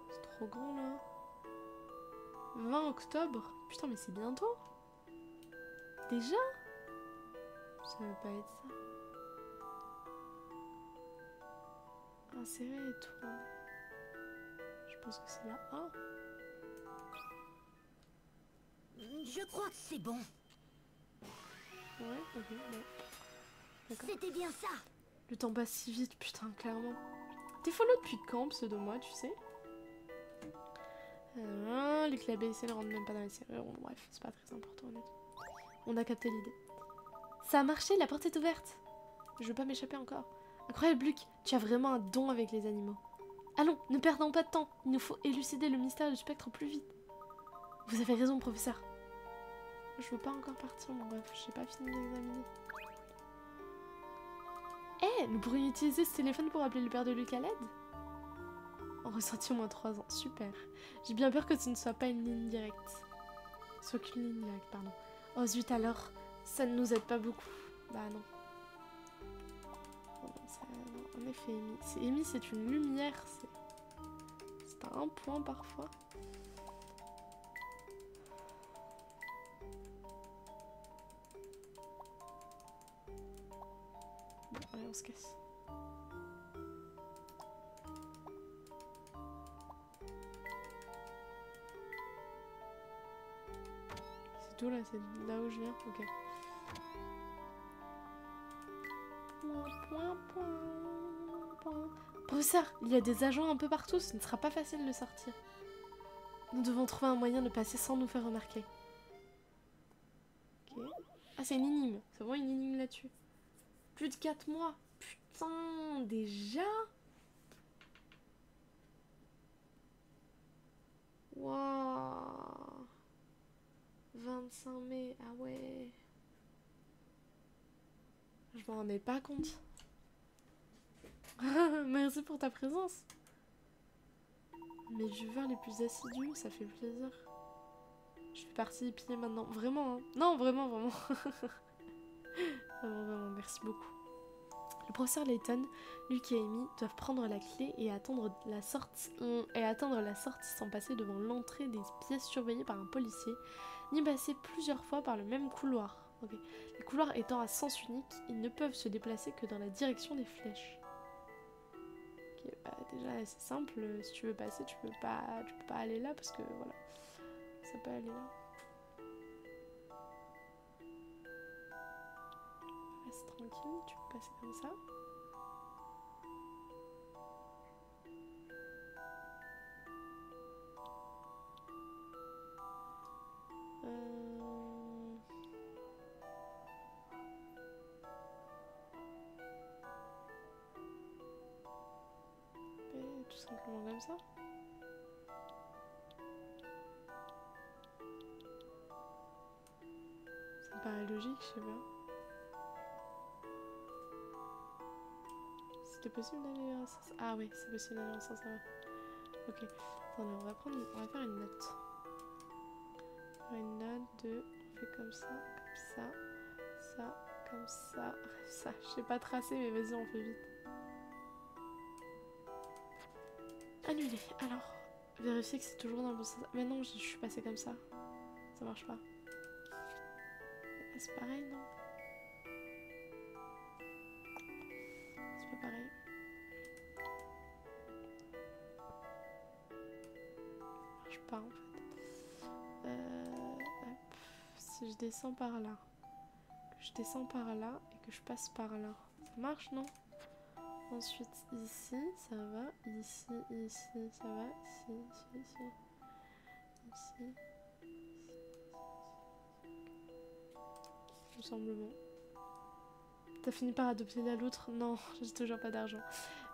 [SPEAKER 2] C'est trop grand là. 20 octobre. Putain, mais c'est bientôt. Déjà? Ça veut pas être ça. Insérer et tourner. Je pense que c'est la A.
[SPEAKER 6] Je crois que c'est bon.
[SPEAKER 2] Ouais, ok, ouais. D'accord.
[SPEAKER 6] C'était bien ça.
[SPEAKER 2] Le temps passe si vite, putain, clairement. T'es follow depuis quand, pseudo-moi, tu sais? Les clés ABC ne rentrent même pas dans les serrures. Bon, bref, c'est pas très important, honnêtement. On a capté l'idée. Ça a marché, la porte est ouverte. Je veux pas m'échapper encore. Incroyable, Luc, tu as vraiment un don avec les animaux. Allons, ne perdons pas de temps. Il nous faut élucider le mystère du spectre au plus vite. Vous avez raison, professeur. Je veux pas encore partir, bon bref, j'ai pas fini d'examiner. Eh, nous pourrions utiliser ce téléphone pour appeler le père de Luc à l'aide? En ressenti au moins 3 ans, super. J'ai bien peur que ce ne soit pas une ligne directe. Soit qu'une ligne directe, pardon. Oh zut alors, ça ne nous aide pas beaucoup. Bah non. Oh non, non, en effet, Amy, c'est une lumière, c'est à un point parfois. on se casse. C'est tout là, c'est là où je viens. Ok. Professeur, il y a des agents un peu partout, ce ne sera pas facile de sortir. Nous devons trouver un moyen de passer sans nous faire remarquer. Ok. Ah, c'est une énigme. C'est vraiment une énigme là-dessus. Plus de 4 mois. Putain, déjà? Waouh. 25 mai, ah ouais. Je m'en rendais pas compte. Merci pour ta présence. Mes viewers les plus assidus, ça fait plaisir. Je fais partie des piliers maintenant. Vraiment, hein. Non, vraiment, vraiment. Vraiment, merci beaucoup. Le professeur Layton, Luke et Amy doivent prendre la clé et attendre la sortie sans passer devant l'entrée des pièces surveillées par un policier, ni passer plusieurs fois par le même couloir. Okay. Les couloirs étant à sens unique, ils ne peuvent se déplacer que dans la direction des flèches. Ok, bah déjà c'est simple, si tu veux passer, tu peux pas aller là parce que voilà, ça peut aller là. Reste tranquille, tu peux passer comme ça. Et tout simplement comme ça. Ça me paraît logique, je sais pas. C'était possible d'aller dans ce sens? Ah oui, c'est possible d'aller dans ce sens-là. Ok. Attendez, on va faire une note. Une note de... On fait comme ça, comme ça. Je sais pas tracer, mais vas-y, on fait vite. Annuler. Alors, vérifier que c'est toujours dans le bon sens. Mais non, je suis passée comme ça. Ça marche pas. Ah, c'est pareil, non? C'est pas pareil. Ça marche pas, en fait. Hop. Si je descends par là, que je descends par là et que je passe par là, ça marche, non? Ensuite, ici, ça va. Ici, ça va. Ici. Il me semble bon. T'as fini par adopter l'autre? Non, j'ai toujours pas d'argent.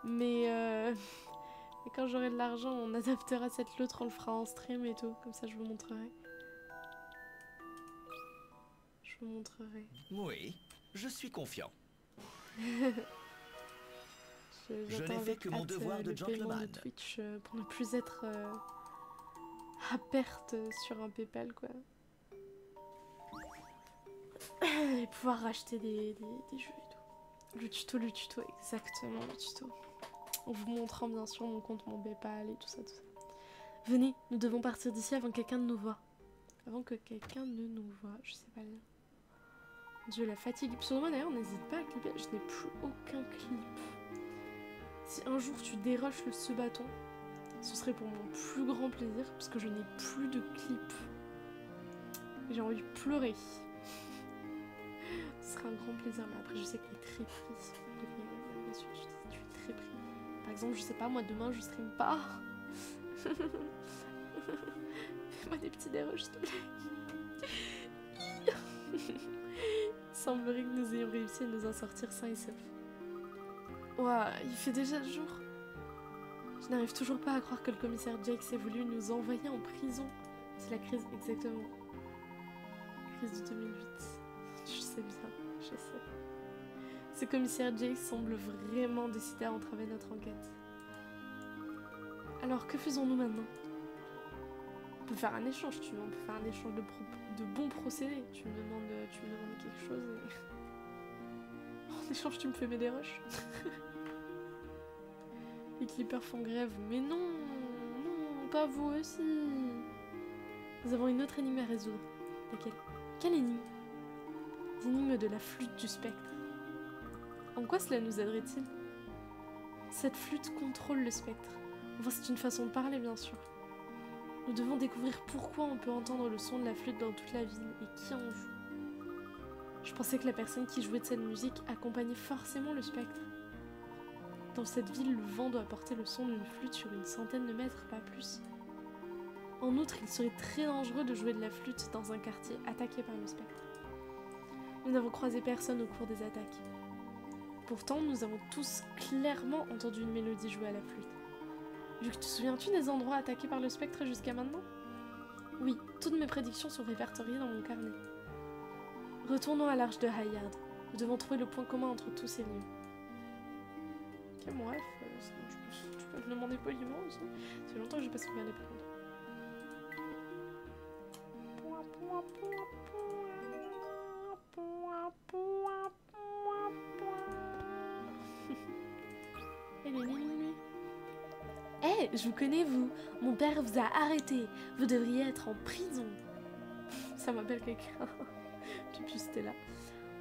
[SPEAKER 2] Mais quand j'aurai de l'argent, on adaptera cette l'autre, on le fera en stream et tout. Comme ça, je vous montrerai.
[SPEAKER 5] Oui, je suis confiant.
[SPEAKER 2] Je
[SPEAKER 5] n'ai fait que mon devoir de gentleman.
[SPEAKER 2] De Twitch pour ne plus être à perte sur un PayPal, quoi. Et pouvoir racheter des jeux et tout. Le tuto, exactement, le tuto. En vous montrant bien sûr mon compte, mon PayPal et tout ça. Venez, nous devons partir d'ici avant que quelqu'un ne nous voie. Je sais pas lire. Dieu, la fatigue. Sur moi d'ailleurs, n'hésite pas à clipper. Je n'ai plus aucun clip. Si un jour tu déroches ce bâton, ce serait pour mon plus grand plaisir, parce que je n'ai plus de clip. J'ai envie de pleurer. Ce serait un grand plaisir, mais après je sais qu'il est très pris. Bien sûr, tu es très pris. Par exemple, je sais pas, moi demain je stream pas. Fais-moi des petits déroches, s'il te plaît. Il semblerait que nous ayons réussi à nous en sortir sains et saufs. Ouah, il fait déjà jour. Je n'arrive toujours pas à croire que le commissaire Jake s'est voulu nous envoyer en prison. C'est la crise, exactement. Crise de 2008. Je sais bien, je sais. Ce commissaire Jake semble vraiment décidé à entraver notre enquête. Alors, que faisons-nous maintenant? On peut faire un échange, tu veux. On peut faire un échange de bons procédés. Tu me demandes quelque chose et... En échange, tu me fais mes déroches. Les clippers font grève. Mais non, non, pas vous aussi. Nous avons une autre énigme à résoudre. Laquelle? Quelle énigme? L'énigme de la flûte du spectre. En quoi cela nous aiderait-il? Cette flûte contrôle le spectre. Enfin, c'est une façon de parler, bien sûr. Nous devons découvrir pourquoi on peut entendre le son de la flûte dans toute la ville et qui en joue. Je pensais que la personne qui jouait de cette musique accompagnait forcément le spectre. Dans cette ville, le vent doit porter le son d'une flûte sur une centaine de mètres, pas plus. En outre, il serait très dangereux de jouer de la flûte dans un quartier attaqué par le spectre. Nous n'avons croisé personne au cours des attaques. Pourtant, nous avons tous clairement entendu une mélodie jouée à la flûte. Luc, te souviens-tu des endroits attaqués par le spectre jusqu'à maintenant? Oui, toutes mes prédictions sont répertoriées dans mon carnet. Retournons à l'Arche de Hayard. Nous devons trouver le point commun entre tous ces lieux. Ok, bref, tu peux te demander poliment aussi. Ça fait longtemps que j'ai pas souvenir des plans. Eh, je vous connais, vous. Mon père vous a arrêté. Vous devriez être en prison. Ça m'appelle quelqu'un. Depuis Stella.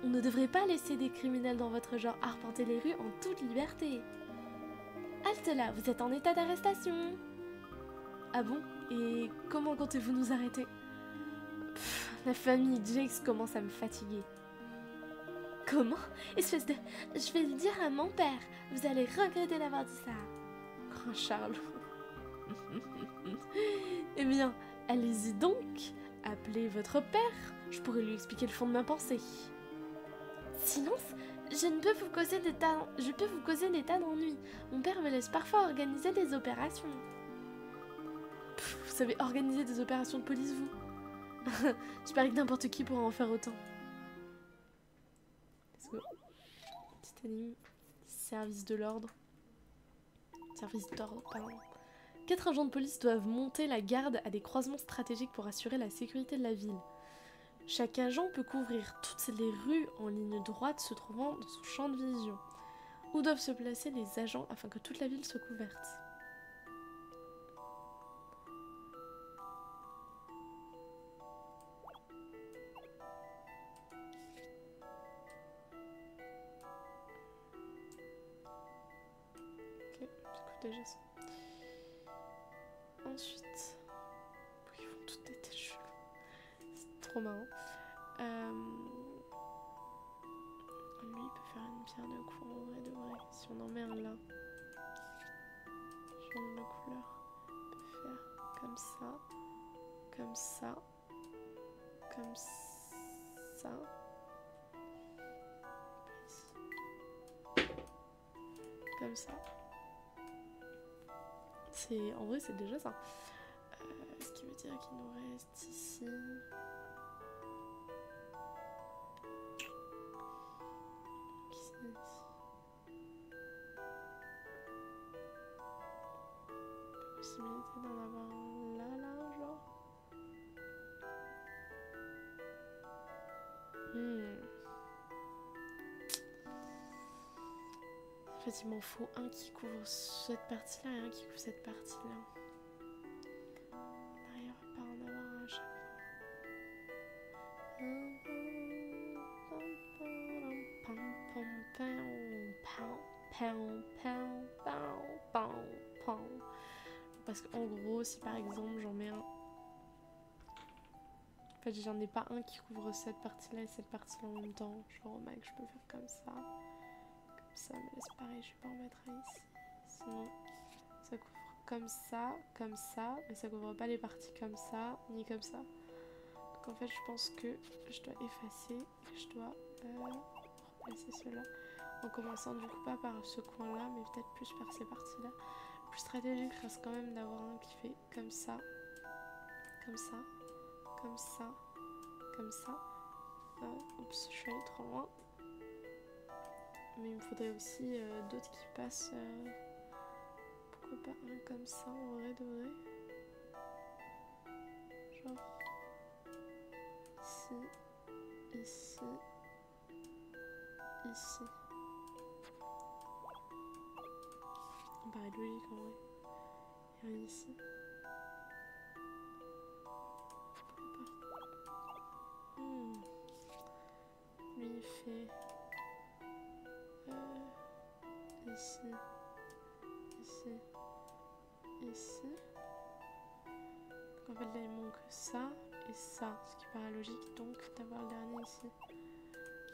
[SPEAKER 2] On ne devrait pas laisser des criminels dans votre genre arpenter les rues en toute liberté. Halte là, vous êtes en état d'arrestation. Ah bon? Et comment comptez-vous nous arrêter? La famille Jakes commence à me fatiguer. Comment? Espèce de... Je vais le dire à mon père. Vous allez regretter d'avoir dit ça. Grand Charlot. Eh bien, allez-y donc. Appelez votre père. Je pourrais lui expliquer le fond de ma pensée. Silence, je ne peux vous causer d'état d'ennui. Mon père me laisse parfois organiser des opérations. Vous savez organiser des opérations de police, vous? Je parie que n'importe qui pourra en faire autant. Let's go. Petite énigme. Service de l'ordre. Service d'ordre, pardon. 4 agents de police doivent monter la garde à des croisements stratégiques pour assurer la sécurité de la ville. Chaque agent peut couvrir toutes les rues en ligne droite se trouvant dans son champ de vision. Où doivent se placer les agents afin que toute la ville soit couverte? Ok, j'écoute déjà ça. Ensuite, ils font toutes des têtes cheloues. C'est trop marrant. Lui, il peut faire une pierre de coups en vrai de vrai. Si on en met un là, change de couleur. Il peut faire comme ça, comme ça, comme ça. Ici. Comme ça. En vrai, c'est déjà ça. Ce qui veut dire qu'il nous reste ici. Possibilité d'en avoir un là, genre. En fait, il m'en faut un qui couvre cette partie-là et un qui couvre cette partie-là. Il n'arrive pas à en avoir un à chaque fois. Parce qu'en gros, si par exemple j'en mets un... En fait, j'en ai pas un qui couvre cette partie-là et cette partie-là en même temps. Genre au max, je peux faire comme ça. Comme ça, mais là c'est pareil, je vais pas en mettre un ici. Sinon, ça couvre comme ça. Mais ça couvre pas les parties comme ça, ni comme ça. Donc en fait, je pense que je dois effacer. Et je dois replacer cela. En commençant du coup pas par ce coin-là, mais peut-être plus par ces parties-là. Le plus stratégique reste quand même d'avoir un qui fait comme ça, comme ça, comme ça, comme ça. Oups, je suis allée trop loin. Mais il me faudrait aussi d'autres qui passent. Pourquoi pas un comme ça en vrai de vrai? Genre ici, ici, ici. Ça me paraît logique en vrai. Et rien ici. Pourquoi pas? Lui il fait... ici, ici, ici. Donc en fait là il manque ça et ça, ce qui paraît logique donc d'avoir le dernier ici.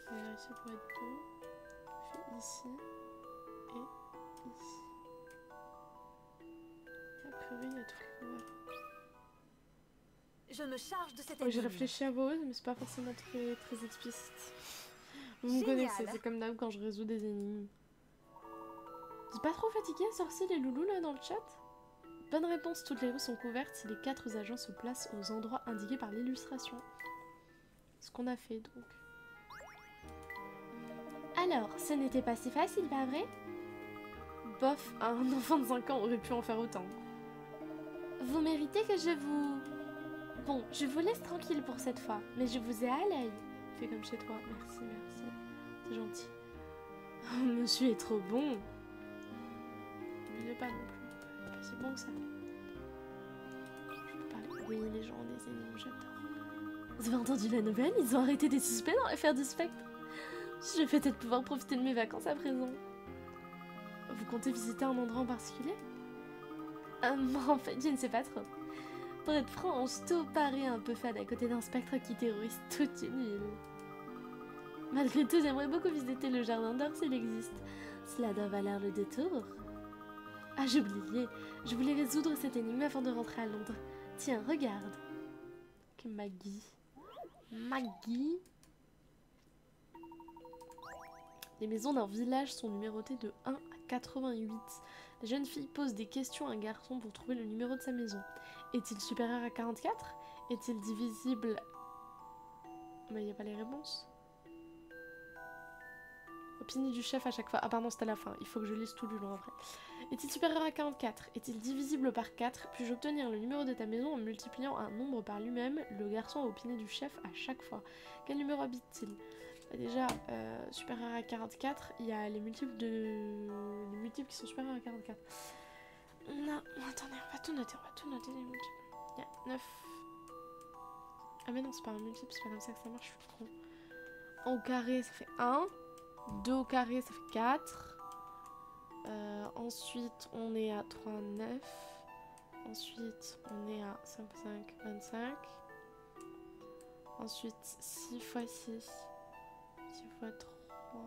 [SPEAKER 2] On va vérifier pour être bon. Je fais ici et ici. A priori il y a tout couvert.
[SPEAKER 6] Je me charge de cette
[SPEAKER 2] Ouais, j'ai
[SPEAKER 6] énigme.
[SPEAKER 2] réfléchi à voix haute mais c'est pas forcément très explicite. Vous me
[SPEAKER 6] Génial.
[SPEAKER 2] connaissez, c'est comme d'hab quand je résous des énigmes. Vous êtes pas trop fatigué à sorcier les loulous là dans le chat? Bonne réponse, toutes les rues sont couvertes si les 4 agents se placent aux endroits indiqués par l'illustration. Ce qu'on a fait donc.
[SPEAKER 7] Alors, ce n'était pas si facile, pas vrai?
[SPEAKER 2] Bof, un enfant de 5 ans aurait pu en faire autant.
[SPEAKER 7] Vous méritez que je vous... Bon, je vous laisse tranquille pour cette fois, mais je vous ai à l'œil.
[SPEAKER 2] Fais comme chez toi, merci, merci. C'est gentil. Oh, monsieur est trop bon. N'oubliez pas non plus. Pas si bon que ça. Je peux parler. Oui, les gens ont des énigmes, j'adore. Vous avez entendu la nouvelle? Ils ont arrêté des suspects dans l'affaire du spectre. Je vais peut-être pouvoir profiter de mes vacances à présent. Vous comptez visiter un endroit en particulier? En fait, je ne sais pas trop. Pour être franche, tout paraît un peu fade à côté d'un spectre qui terrorise toute une île. Malgré tout, j'aimerais beaucoup visiter le jardin d'or s'il existe. Cela doit valoir le détour. Ah, j'ai oublié. Je voulais résoudre cette énigme avant de rentrer à Londres. Tiens, regarde. Que Maggie. Maggie. Les maisons d'un village sont numérotées de 1 à 88. La jeune fille pose des questions à un garçon pour trouver le numéro de sa maison. Est-il supérieur à 44? Est-il divisible... Bah, il n'y a pas les réponses. Opinion du chef à chaque fois. Ah pardon, c'était à la fin. Il faut que je lise tout du long après. Est-il supérieur à 44? Est-il divisible par 4? Puis-je obtenir le numéro de ta maison en multipliant un nombre par lui-même? Le garçon a opiné du chef à chaque fois. Quel numéro habite-t-il? Bah déjà, supérieur à 44, il y a les multiples qui sont supérieurs à 44. Non, attendez, on va tout noter les multiples. Il y a 9. Ah mais non, c'est pas un multiple, c'est pas comme ça que ça marche, je suis con. 1 au carré, ça fait 1. 2 au carré, ça fait 4. Ensuite, on est à 3, 9. Ensuite, on est à 5, 5, 25. Ensuite, 6 fois 6. 6 fois 3.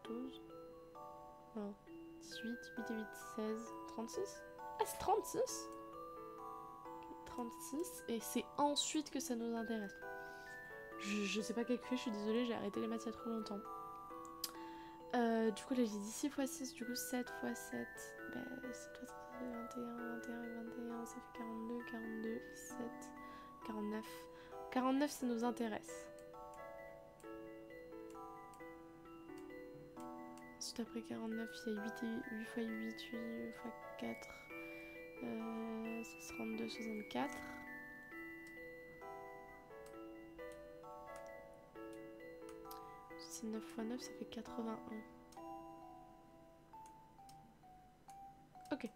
[SPEAKER 2] 12. Non. 18, 8 et 8, 16. 36. Ah, c'est 36 ? 36. Et c'est ensuite que ça nous intéresse. Je sais pas calculer, je suis désolée, j'ai arrêté les maths il y a trop longtemps. Du coup là j'ai dit 6 fois 6, du coup 7 fois 7, bah 7 fois 7, 21, ça fait 42, 42, 7, 49. 49 ça nous intéresse. Ensuite après 49, il y a 8 fois 8, 8 fois 4, c'est 32, 64. C'est 9 fois 9, ça fait 81. Ok.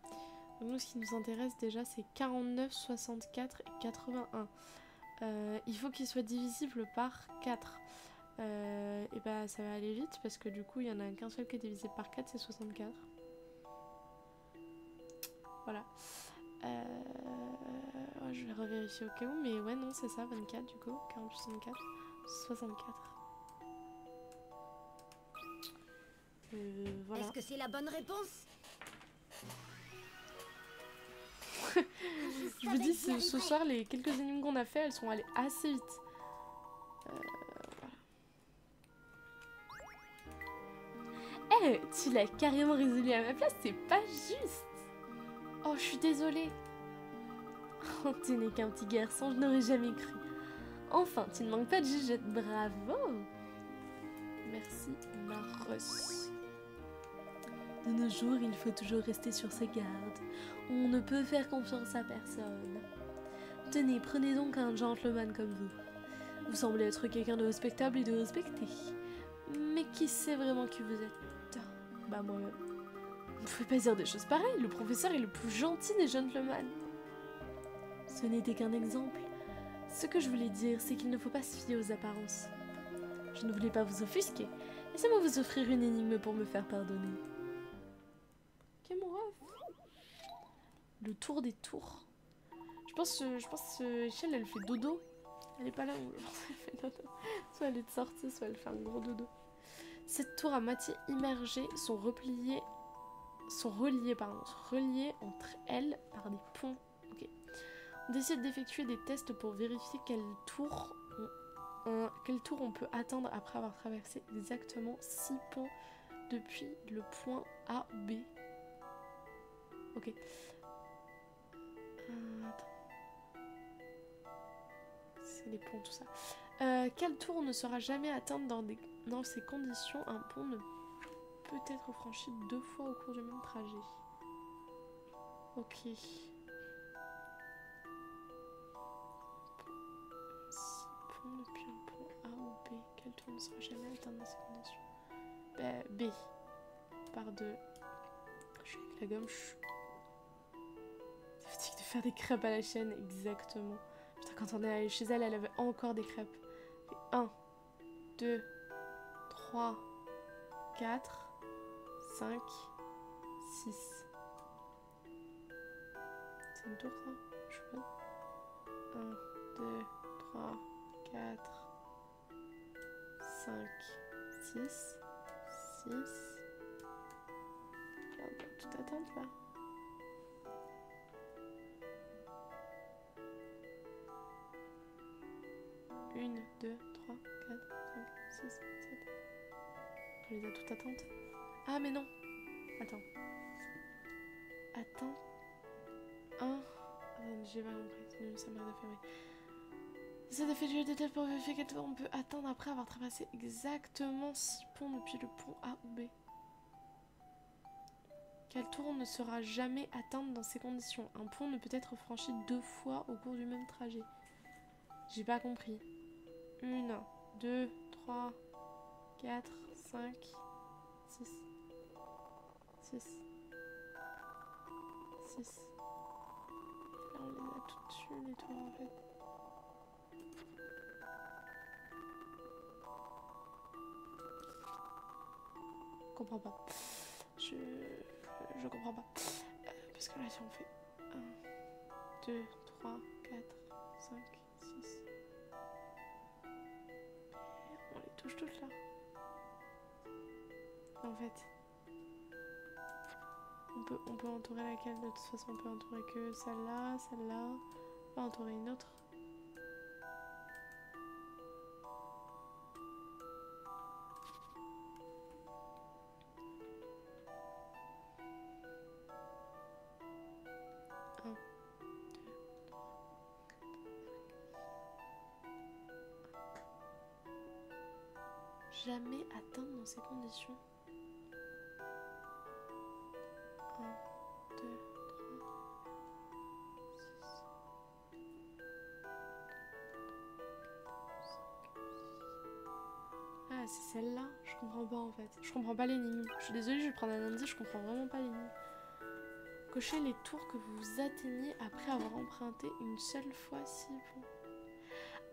[SPEAKER 2] Donc nous, ce qui nous intéresse déjà, c'est 49, 64 et 81. Il faut qu'il soit divisible par 4. Et bah ça va aller vite parce que du coup, il n'y en a qu'un seul qui est divisé par 4, c'est 64. Voilà. Ouais, je vais revérifier au cas où, mais ouais, non, c'est ça, 24 du coup. 48, 64, 64. Voilà.
[SPEAKER 6] Est-ce que c'est la bonne réponse?
[SPEAKER 2] Je vous dis, ce soir, les quelques énigmes qu'on a fait, elles sont allées assez vite. Voilà. Eh, tu l'as carrément résolu à ma place, c'est pas juste. Oh, je suis désolée. Oh, tu n'es qu'un petit garçon, je n'aurais jamais cru. Enfin, tu ne manques pas de jugette, bravo. Merci, Maros. De nos jours, il faut toujours rester sur ses gardes. On ne peut faire confiance à personne. Tenez, prenez donc un gentleman comme vous. Vous semblez être quelqu'un de respectable et de respecté. Mais qui sait vraiment qui vous êtes? Bah moi-même. Vous ne pouvez pas dire des choses pareilles, le professeur est le plus gentil des gentlemen. Ce n'était qu'un exemple. Ce que je voulais dire, c'est qu'il ne faut pas se fier aux apparences. Je ne voulais pas vous offusquer,
[SPEAKER 7] Laissez-moi vous offrir une énigme pour me faire pardonner.
[SPEAKER 2] Ok, mon ref. Le tour des tours. Je pense que Échelle, elle fait dodo. Elle est pas là où elle fait dodo. Soit elle est de sortie, soit elle fait un gros dodo. Cette tour à moitié immergée sont reliées entre elles par des ponts. Ok. On décide d'effectuer des tests pour vérifier quel tour on peut atteindre après avoir traversé exactement 6 ponts depuis le point A ou B. Ok. Attends. C'est les ponts, tout ça. Quel tour ne sera jamais atteint dans ces conditions? Un pont ne peut être franchi 2 fois au cours du même trajet. Ok. 6 ponts depuis un pont A ou B. Quel tour ne sera jamais atteint dans ces conditions? B. Par 2. Je suis avec la gomme. Ça fatigue de faire des crêpes à la chaîne, exactement. Putain, quand on est allé chez elle, elle avait encore des crêpes. 1, 2, 3, 4, 5, 6. C'est une tour ça? Je sais pas. 1, 2, 3, 4, 5, 6, 6. On va tout attendre là. Une, 2, 3, 4, 5, 6, 7. On les a toutes attentes. Ah mais non. Attends. Attends. 1. J'ai pas compris. Ça m'a fait. Ça d'effectuer des tests pour vérifier quel tour on peut atteindre après avoir traversé exactement 6 ponts depuis le pont A ou B. Quel tour ne sera jamais atteint dans ces conditions? Un pont ne peut être franchi 2 fois au cours du même trajet. J'ai pas compris. 1, 2, 3, 4, 5, 6. 6. 6. Là, on les a toutes dessus, les tours, en fait. Je comprends pas. Je comprends pas. Parce que là, si on fait 1, 2, 3, 4, 5, 6. On les touche toutes là. En fait, on peut entourer laquelle? De toute façon, on peut entourer que celle-là, celle-là. On peut entourer une autre. Jamais atteindre dans ces conditions. 1, 2, 3, 6. Ah, c'est celle-là? Je comprends pas en fait. Je comprends pas l'énigme. Je suis désolée, je vais prendre un indice, je comprends vraiment pas l'énigme. Cochez les tours que vous atteignez après avoir emprunté une seule fois 6 ponts.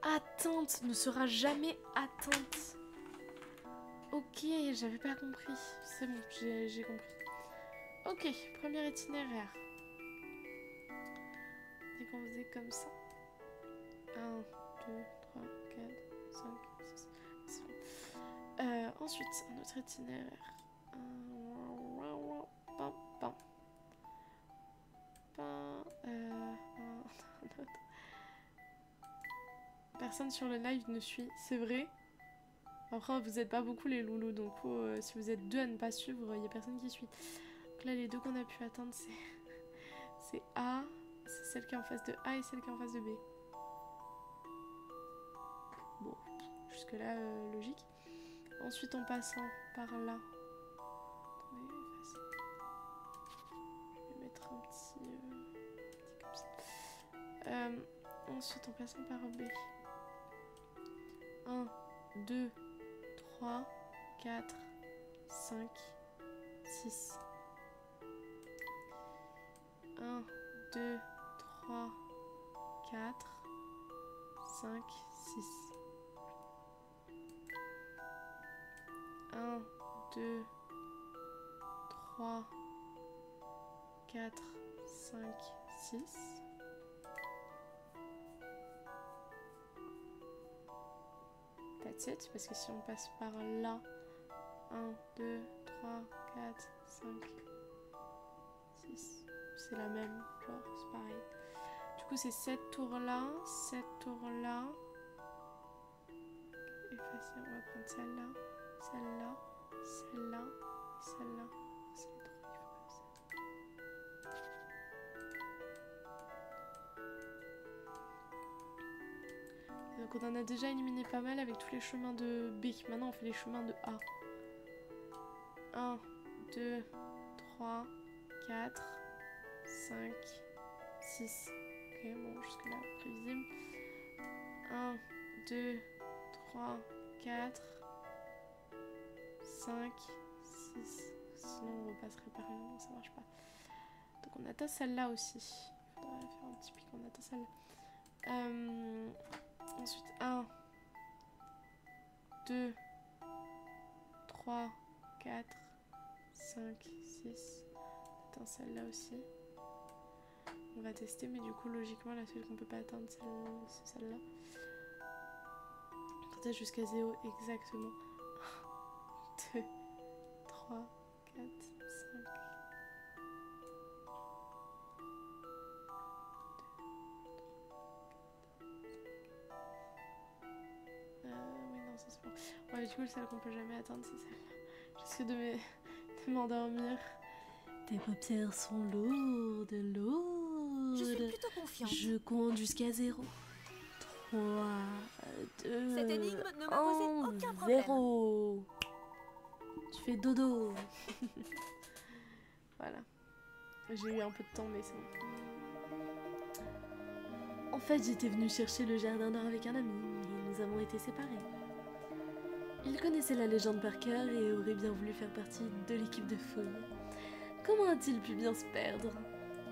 [SPEAKER 2] Atteinte ne sera jamais atteinte. Ok, j'avais pas compris. C'est bon, j'ai compris. Ok, premier itinéraire. Dès qu'on faisait comme ça. 1, 2, 3, 4, 5, 6. C'est bon. Ensuite, un autre itinéraire. Pam, pam. Un autre. Personne sur le live ne suit, c'est vrai. Après, vous n'êtes pas beaucoup les loulous, donc si vous êtes deux à ne pas suivre, il n'y a personne qui suit. Donc là, les deux qu'on a pu atteindre, c'est A, c'est celle qui est en face de A et celle qui est en face de B. Bon, jusque-là, logique. Ensuite, en passant par là. Attendez, je vais mettre un petit comme ça. Ensuite, en passant par B. 1, 2, 3, 4, 5, 6. 1, 2, 3, 4, 5, 6. 1, 2, 3, 4, 5, 6. That's it, parce que si on passe par là, 1, 2, 3, 4, 5, 6, c'est la même, genre, c'est pareil. Du coup, c'est cette tour-là, cette tour-là. Effacer, on va prendre celle-là, celle-là, celle-là, celle-là. C'est les trois qu'il faut comme ça. Donc on en a déjà éliminé pas mal avec tous les chemins de B. Maintenant on fait les chemins de A. 1, 2, 3, 4, 5, 6. Ok, bon, jusque là, prévisible. 1, 2, 3, 4, 5, 6. Sinon on repasserait par là, non ça marche pas. Donc on atteint celle-là aussi. Il faudrait faire un petit pic, on atteint celle-là. Ensuite 1, 2, 3, 4, 5, 6. On atteint celle-là aussi. On va tester, mais du coup logiquement la seule qu'on peut pas atteindre c'est celle-là. On jusqu'à 0 exactement. 1, 2, 3, 4, 5. Oui, non, ça c'est bon. Ouais, du coup, celle qu'on peut jamais atteindre, c'est celle-là. Jusque de m'endormir. Tes paupières sont lourdes, lourdes.
[SPEAKER 6] Je suis plutôt confiante.
[SPEAKER 2] Je compte jusqu'à 0. 3, 2,
[SPEAKER 6] Cette énigme ne me posait aucun problème.
[SPEAKER 2] 0. Tu fais dodo. Voilà. J'ai eu un peu de temps, mais c'est bon. En fait, j'étais venue chercher le jardin d'or avec un ami, et nous avons été séparés. Il connaissait la légende par cœur et aurait bien voulu faire partie de l'équipe de fouille. Comment a-t-il pu bien se perdre?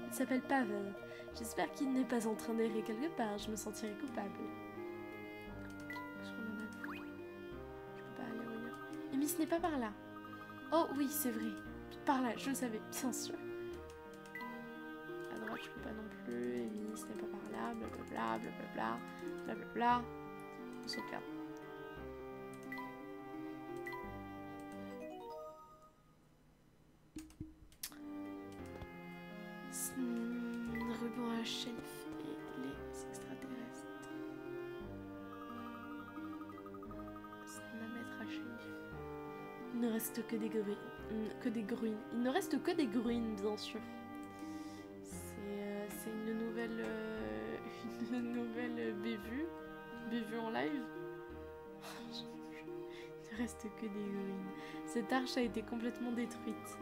[SPEAKER 2] Il s'appelle Pavel. J'espère qu'il n'est pas en train d'errer quelque part, je me sentirais coupable. Je peux pas aller ailleurs. Amy, ce n'est pas par là. Oh oui, c'est vrai. Par là, je le savais, bien sûr. À droite, je peux pas non plus. Amy, ce n'est pas par là. Blablabla, blablabla, blablabla. On sauvegarde. Ruban à shelf et les extraterrestres. Snamètre à shelf. Il ne reste que des gruines. Il ne reste que des gruines, bien sûr. C'est une nouvelle bévue. Bévue en live. Il ne reste que des gruines. Cette arche a été complètement détruite.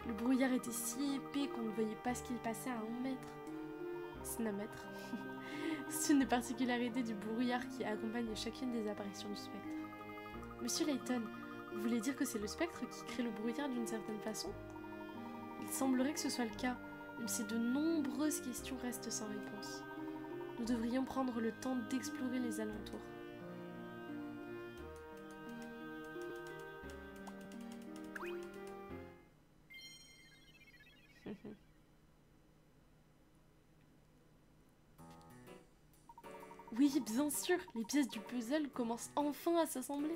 [SPEAKER 2] Le brouillard était si épais qu'on ne voyait pas ce qu'il passait à 1 mètre. Snamètre. C'est une des particularités du brouillard qui accompagne chacune des apparitions du spectre. Monsieur Layton, vous voulez dire que c'est le spectre qui crée le brouillard d'une certaine façon? Il semblerait que ce soit le cas, même si de nombreuses questions restent sans réponse. Nous devrions prendre le temps d'explorer les alentours. Oui, bien sûr, les pièces du puzzle commencent enfin à s'assembler.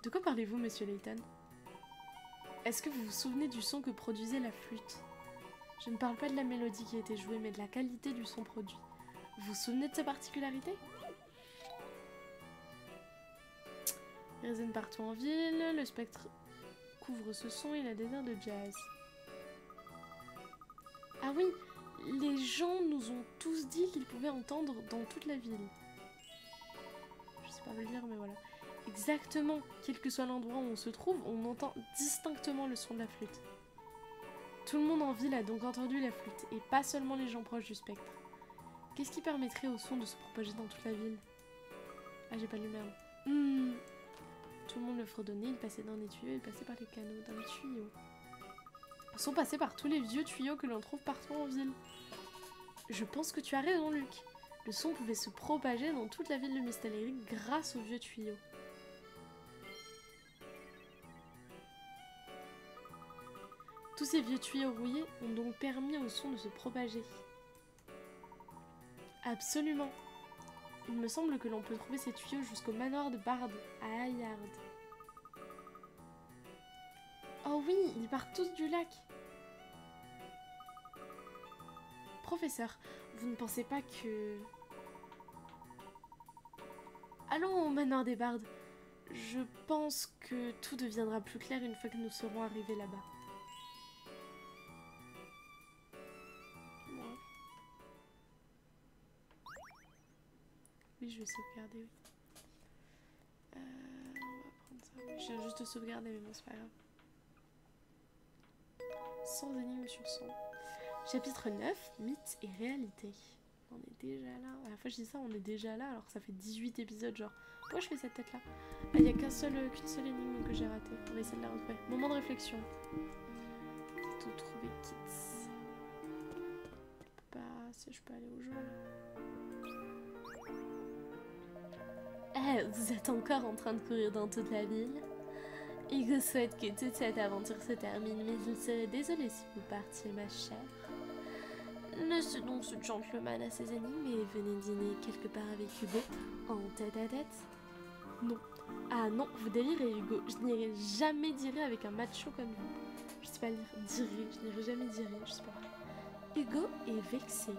[SPEAKER 2] De quoi parlez-vous, monsieur Layton? Est-ce que vous vous souvenez du son que produisait la flûte? Je ne parle pas de la mélodie qui a été jouée, mais de la qualité du son produit. Vous vous souvenez de sa particularité? Il résonne partout en ville, le spectre couvre ce son, il a des airs de jazz. Ah oui, les gens nous ont tous dit qu'ils pouvaient entendre dans toute la ville. Je sais pas vous le dire, mais voilà. Exactement, quel que soit l'endroit où on se trouve, on entend distinctement le son de la flûte. Tout le monde en ville a donc entendu la flûte, et pas seulement les gens proches du spectre. Qu'est-ce qui permettrait au son de se propager dans toute la ville? Ah, j'ai pas lu merde. Tout le monde le fredonnait, il passait dans des tuyaux, il passait par les canaux, dans les tuyaux. Ils sont passés par tous les vieux tuyaux que l'on trouve partout en ville. Je pense que tu as raison, Luc. Le son pouvait se propager dans toute la ville de Mystalerie grâce aux vieux tuyaux. Tous ces vieux tuyaux rouillés ont donc permis au son de se propager. Absolument. Il me semble que l'on peut trouver ces tuyaux jusqu'au manoir de Bard, à Hayard. Oh oui, ils partent tous du lac. Professeur, vous ne pensez pas que... Allons au manoir des Bardes. Je pense que tout deviendra plus clair une fois que nous serons arrivés là-bas. Ouais. Oui, je vais sauvegarder, oui. On va prendre ça. Oui, je viens juste de sauvegarder, mais bon, c'est pas grave. 100 énigmes sur 100. Chapitre 9, mythes et réalité. On est déjà là. À la fois je dis ça, on est déjà là, alors que ça fait 18 épisodes, genre. Pourquoi je fais cette tête-là? Il n'y a qu'une seule énigme que j'ai ratée. On va essayer de la retrouver. Moment de réflexion. Tout trouver Kits. Pas si je peux aller au jeu.
[SPEAKER 7] Vous êtes encore en train de courir dans toute la ville? Hugo souhaite que toute cette aventure se termine, mais il serait désolé si vous partiez, ma chère. Laissez donc ce gentleman à ses énigmes et venez dîner quelque part avec Hugo, en tête à tête.
[SPEAKER 2] Non. Ah non, vous délirez, Hugo. Je n'irai jamais dîner avec un macho comme vous. Je sais pas lire. Direr. Je n'irai jamais dîner. Je sais pas.
[SPEAKER 7] Hugo est vexé.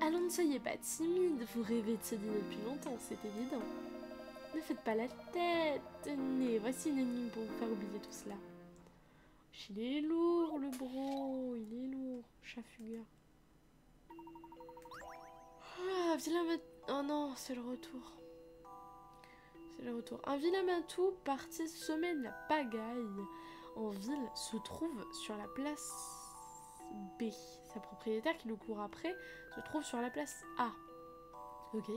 [SPEAKER 7] Allons, ne soyez pas timide. Vous rêvez de ce dîner depuis longtemps, c'est évident.
[SPEAKER 2] Ne faites pas la tête. Tenez, voici une énigme pour vous faire oublier tout cela. Il est lourd, le bro. Il est lourd. Chafugueur. Ah, vilain matou. Oh non, c'est le retour. C'est le retour. Un vilain matou parti semer de la pagaille en ville se trouve sur la place B. Sa propriétaire qui le court après se trouve sur la place A. Ok.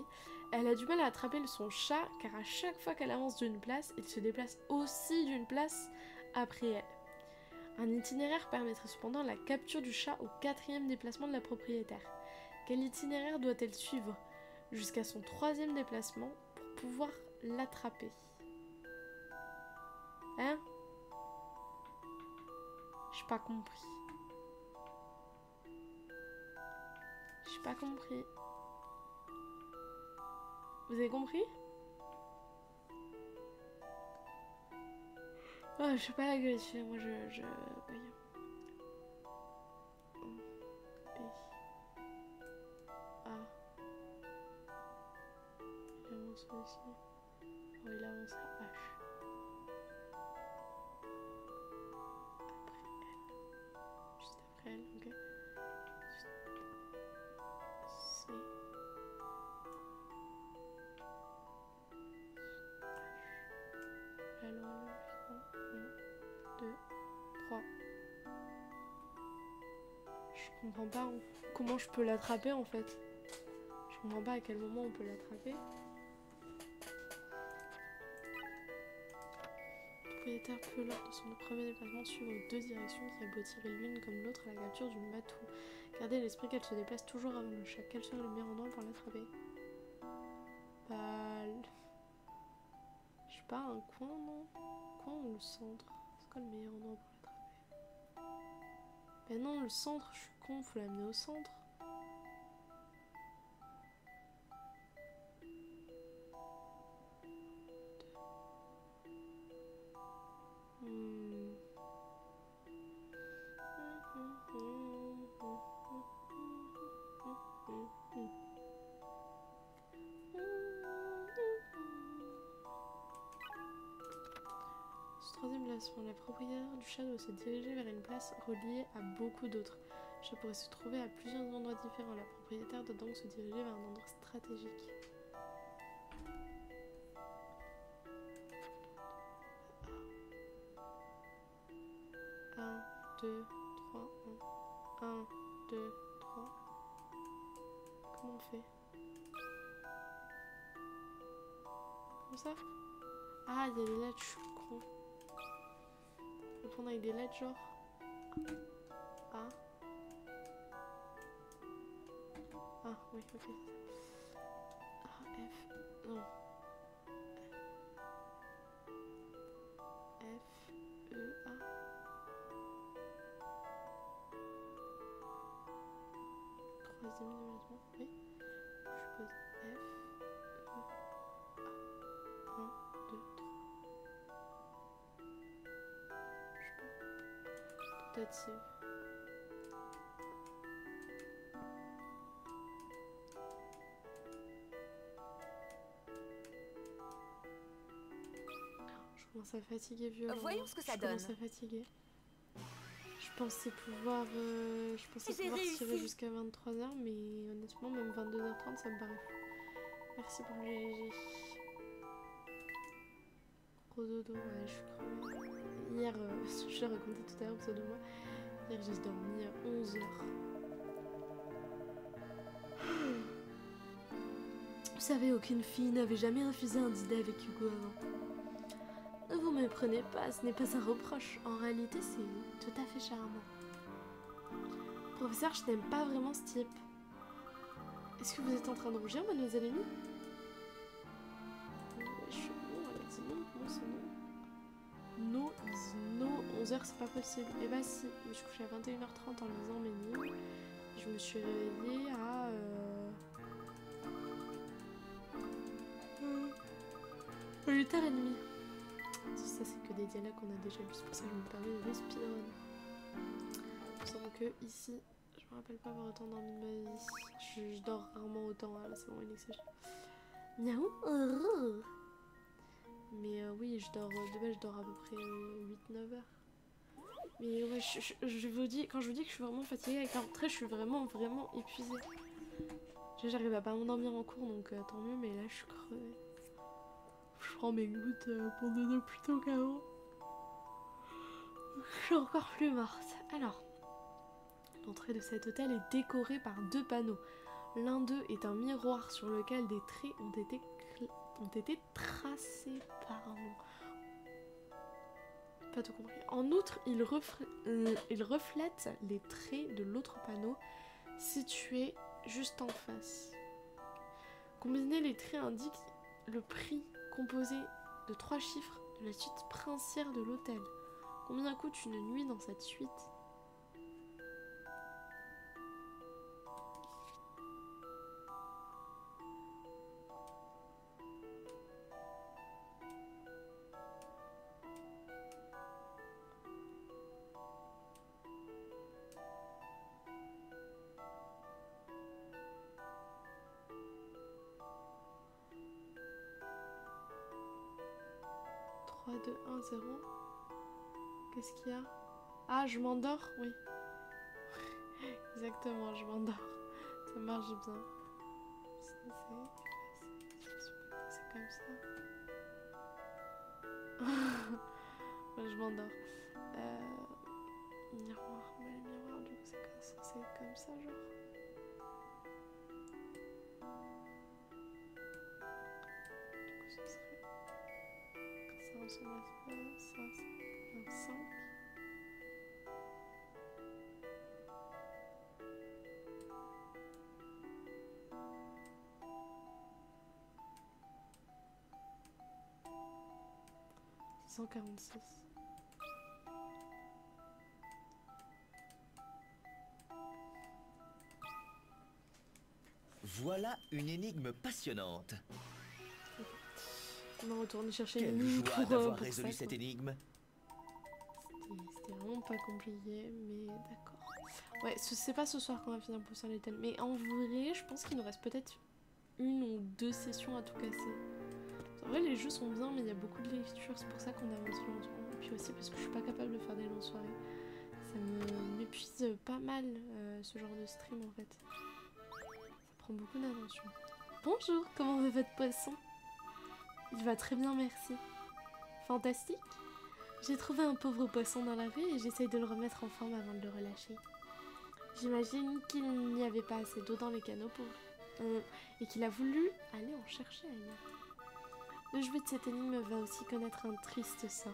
[SPEAKER 2] Elle a du mal à attraper son chat car à chaque fois qu'elle avance d'une place, il se déplace aussi d'une place après elle. Un itinéraire permettrait cependant la capture du chat au 4e déplacement de la propriétaire. Quel itinéraire doit-elle suivre jusqu'à son 3e déplacement pour pouvoir l'attraper? Hein? J'ai pas compris. J'ai pas compris. Vous avez compris? Oh, je sais pas la gueule, moi je... Oui. B. A. Il avance aussi. Oh, il avance à H. Après L. Juste après L, ok. C. H. Allons, 1, 2, 3. Je comprends pas comment je peux l'attraper en fait. Je comprends pas à quel moment on peut l'attraper. Le propriétaire peut, lors de son premier déplacement, suivre 2 directions qui aboutiraient l'une comme l'autre à la capture du matou. Gardez à l'esprit qu'elle se déplace toujours avant le chat. Quel serait le meilleur endroit pour l'attraper? Bah... Je sais pas, un coin, non? Coin ou le centre? C'est quoi le meilleur endroit pour l'attraper? Ben non, le centre, je suis con, faut l'amener au centre. Ce 3e placement, la propriétaire du chat doit se diriger vers une place reliée à beaucoup d'autres. Le chat pourrait se trouver à plusieurs endroits différents. La propriétaire doit donc se diriger vers un endroit stratégique. 1, 2, 3, 1. 1, 2, 3. Comment on fait? Comme ça? Ah, il y a des lettres, je suis con. Faut prendre avec des lettres, genre. A. Ah, oui, ok. A, F. Non. F, E, A. phrase d'immédiatement. Oui. Je pose F, E, A. 1, 2, 3. Je sais pas. Tentative. Je commence à fatiguer violemment.
[SPEAKER 6] Voyons ce que ça
[SPEAKER 2] Je
[SPEAKER 6] donne.
[SPEAKER 2] commence à fatiguer. Je pensais pouvoir
[SPEAKER 6] J'ai
[SPEAKER 2] tirer
[SPEAKER 6] réussi.
[SPEAKER 2] jusqu'à 23h, mais honnêtement, même 22h30, ça me paraît fou. Merci pour le GG. Gros dodo, ouais, je suis crevée. Hier, je l'ai raconté tout à l'heure, autour de moi. Hier, j'ai dormi 11h. Vous savez, aucune fille n'avait jamais refusé un dîner avec Hugo avant. Ne vous méprenez pas, ce n'est pas un reproche. En réalité, c'est tout à fait charmant. Professeur, je n'aime pas vraiment ce type. Est-ce que vous êtes en train de rougir, mademoiselle Amy? Wesh, non, elle a dit non, non, c'est non. No is no, 11h, c'est pas possible. Eh bah si, je me suis couchée à 21h30 en lisant mes livres. Je me suis réveillée à... 8h30. Ça, c'est que des dialogues qu'on a déjà lus, c'est pour ça que je me permets de les speedrun. Il me semble que ici, je me rappelle pas avoir autant dormi de ma vie. Je dors rarement autant, là c'est vraiment une exagération. Miaou. Mais oui, je dors, de base je dors à peu près 8-9 heures. Mais ouais, je vous dis, quand je vous dis que je suis vraiment fatiguée avec la rentrée, je suis vraiment épuisée. J'arrive à pas m'endormir en cours, donc tant mieux, mais là je suis crevée. Je prends mes gouttes pour donner plus tôt qu'avant. Je suis encore plus morte. Alors, l'entrée de cet hôtel est décorée par 2 panneaux. L'un d'eux est un miroir sur lequel des traits ont été tracés. Pardon. Pas tout compris. En outre, il reflète les traits de l'autre panneau situé juste en face. Combiner les traits indique le prix composé de 3 chiffres de la suite princière de l'hôtel. Combien coûte une nuit dans cette suite? « 3, 2, 1, 0. Qu'est-ce qu'il y a? Ah, je m'endors? Oui. Exactement, je m'endors. Ça marche bien. C'est comme ça. Je m'endors. Miroir. Mais le miroir, du coup, c'est comme ça, genre. Du coup, ce serait... Ça ressemble à ça, c'est un 5. « 146.
[SPEAKER 5] Voilà une énigme passionnante.
[SPEAKER 2] On va retourner chercher
[SPEAKER 5] Quelle
[SPEAKER 2] une ligne
[SPEAKER 5] joie
[SPEAKER 2] pour
[SPEAKER 5] d'avoir
[SPEAKER 2] ça,
[SPEAKER 5] résolu
[SPEAKER 2] quoi.
[SPEAKER 5] cette énigme.
[SPEAKER 2] C'était vraiment pas compliqué, mais d'accord. Ouais, c'est pas ce soir qu'on va finir pour Little, mais en vrai, je pense qu'il nous reste peut-être 1 ou 2 sessions à tout casser. En vrai, les jeux sont bien, mais il y a beaucoup de lecture, c'est pour ça qu'on avance lentement. Et puis aussi parce que je suis pas capable de faire des longues soirées. Ça m'épuise pas mal, ce genre de stream, en fait. Ça prend beaucoup d'attention. Bonjour, comment va votre poisson? Il va très bien, merci. Fantastique. J'ai trouvé un pauvre poisson dans la rue et j'essaye de le remettre en forme avant de le relâcher. J'imagine qu'il n'y avait pas assez d'eau dans les canaux pour... et qu'il a voulu aller en chercher ailleurs. Le jouet de cette énigme va aussi connaître un triste sort.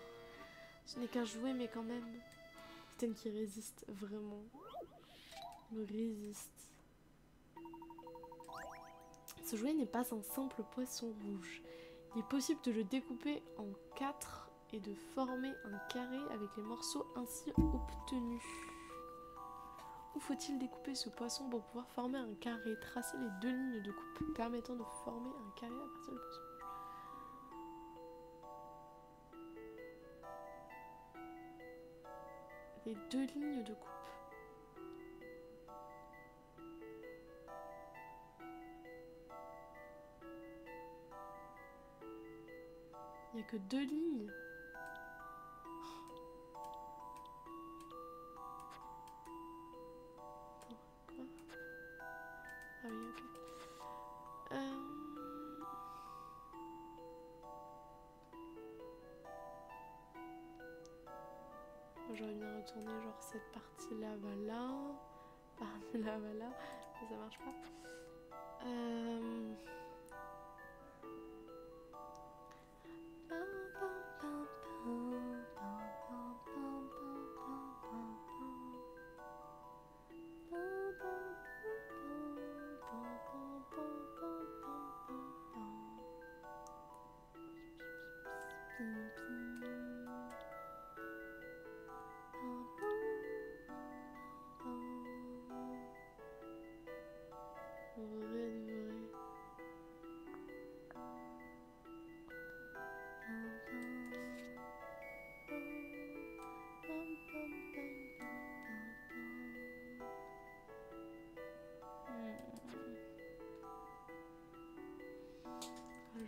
[SPEAKER 2] Ce n'est qu'un jouet, mais quand même... Putain, qui résiste, vraiment. Me résiste. Ce jouet n'est pas un simple poisson rouge. Il est possible de le découper en 4 et de former un carré avec les morceaux ainsi obtenus. Où faut-il découper ce poisson pour pouvoir former un carré? Tracer les 2 lignes de coupe permettant de former un carré à partir du poisson. Les 2 lignes de coupe. Il n'y a que 2 lignes. Ah oui, ok. Moi, j'aurais bien retourné genre cette partie-là va là, partie-là va là, mais ça marche pas.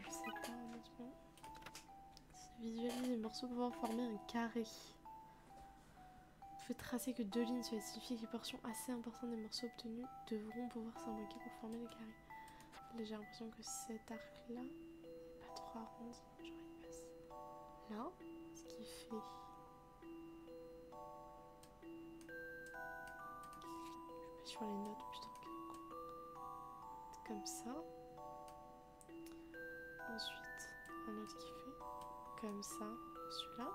[SPEAKER 2] Je sais pas honnêtement. Visualiser les morceaux pour pouvoir former un carré. Vous pouvez tracer que 2 lignes, cela signifie que les portions assez importantes des morceaux obtenus devront pouvoir s'imbriquer pour former le carré. Là j'ai l'impression que cet arc là n'est pas trop arrondi, genre il passe là, ce qui fait... Je suis pas sur les notes, putain comme ça. Ensuite, un autre qui fait comme ça, celui-là.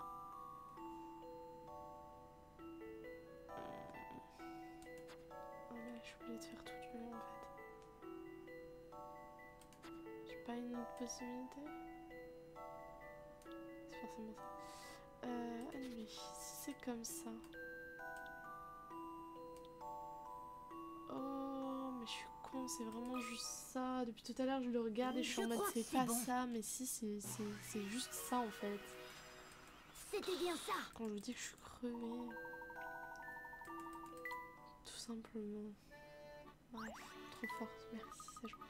[SPEAKER 2] Oh mais je suis obligée de faire tout du long en fait. J'ai pas une autre possibilité. C'est forcément ça. Anyway, si c'est comme ça. Oh mais je suis con, c'est vraiment juste ça. Depuis tout à l'heure je le regarde et je suis en mode c'est pas ça, mais si c'est juste ça en fait.
[SPEAKER 6] C'était bien ça.
[SPEAKER 2] Quand je vous dis que je suis crevée. Tout simplement. Bref, trop forte, merci, c'est gentil.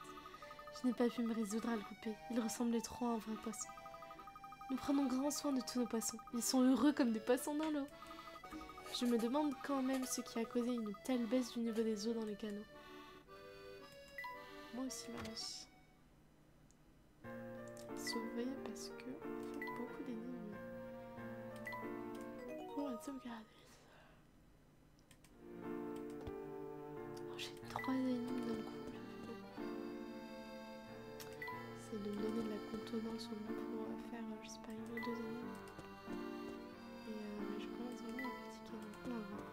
[SPEAKER 2] Je n'ai pas pu me résoudre à le couper. Il ressemblait trop à un vrai poisson. Nous prenons grand soin de tous nos poissons. Ils sont heureux comme des poissons dans l'eau. Je me demande quand même ce qui a causé une telle baisse du niveau des eaux dans les canaux. Moi aussi, Valence. Sauver parce que on fait beaucoup d'énigmes. On va sauvegarder. Oh, j'ai 3 énigmes d'un coup. C'est de me donner de la contenance au moins pour faire, je sais pas, 1 ou 2 énigmes. Et mais je commence vraiment à fatiguer, donc on va voir.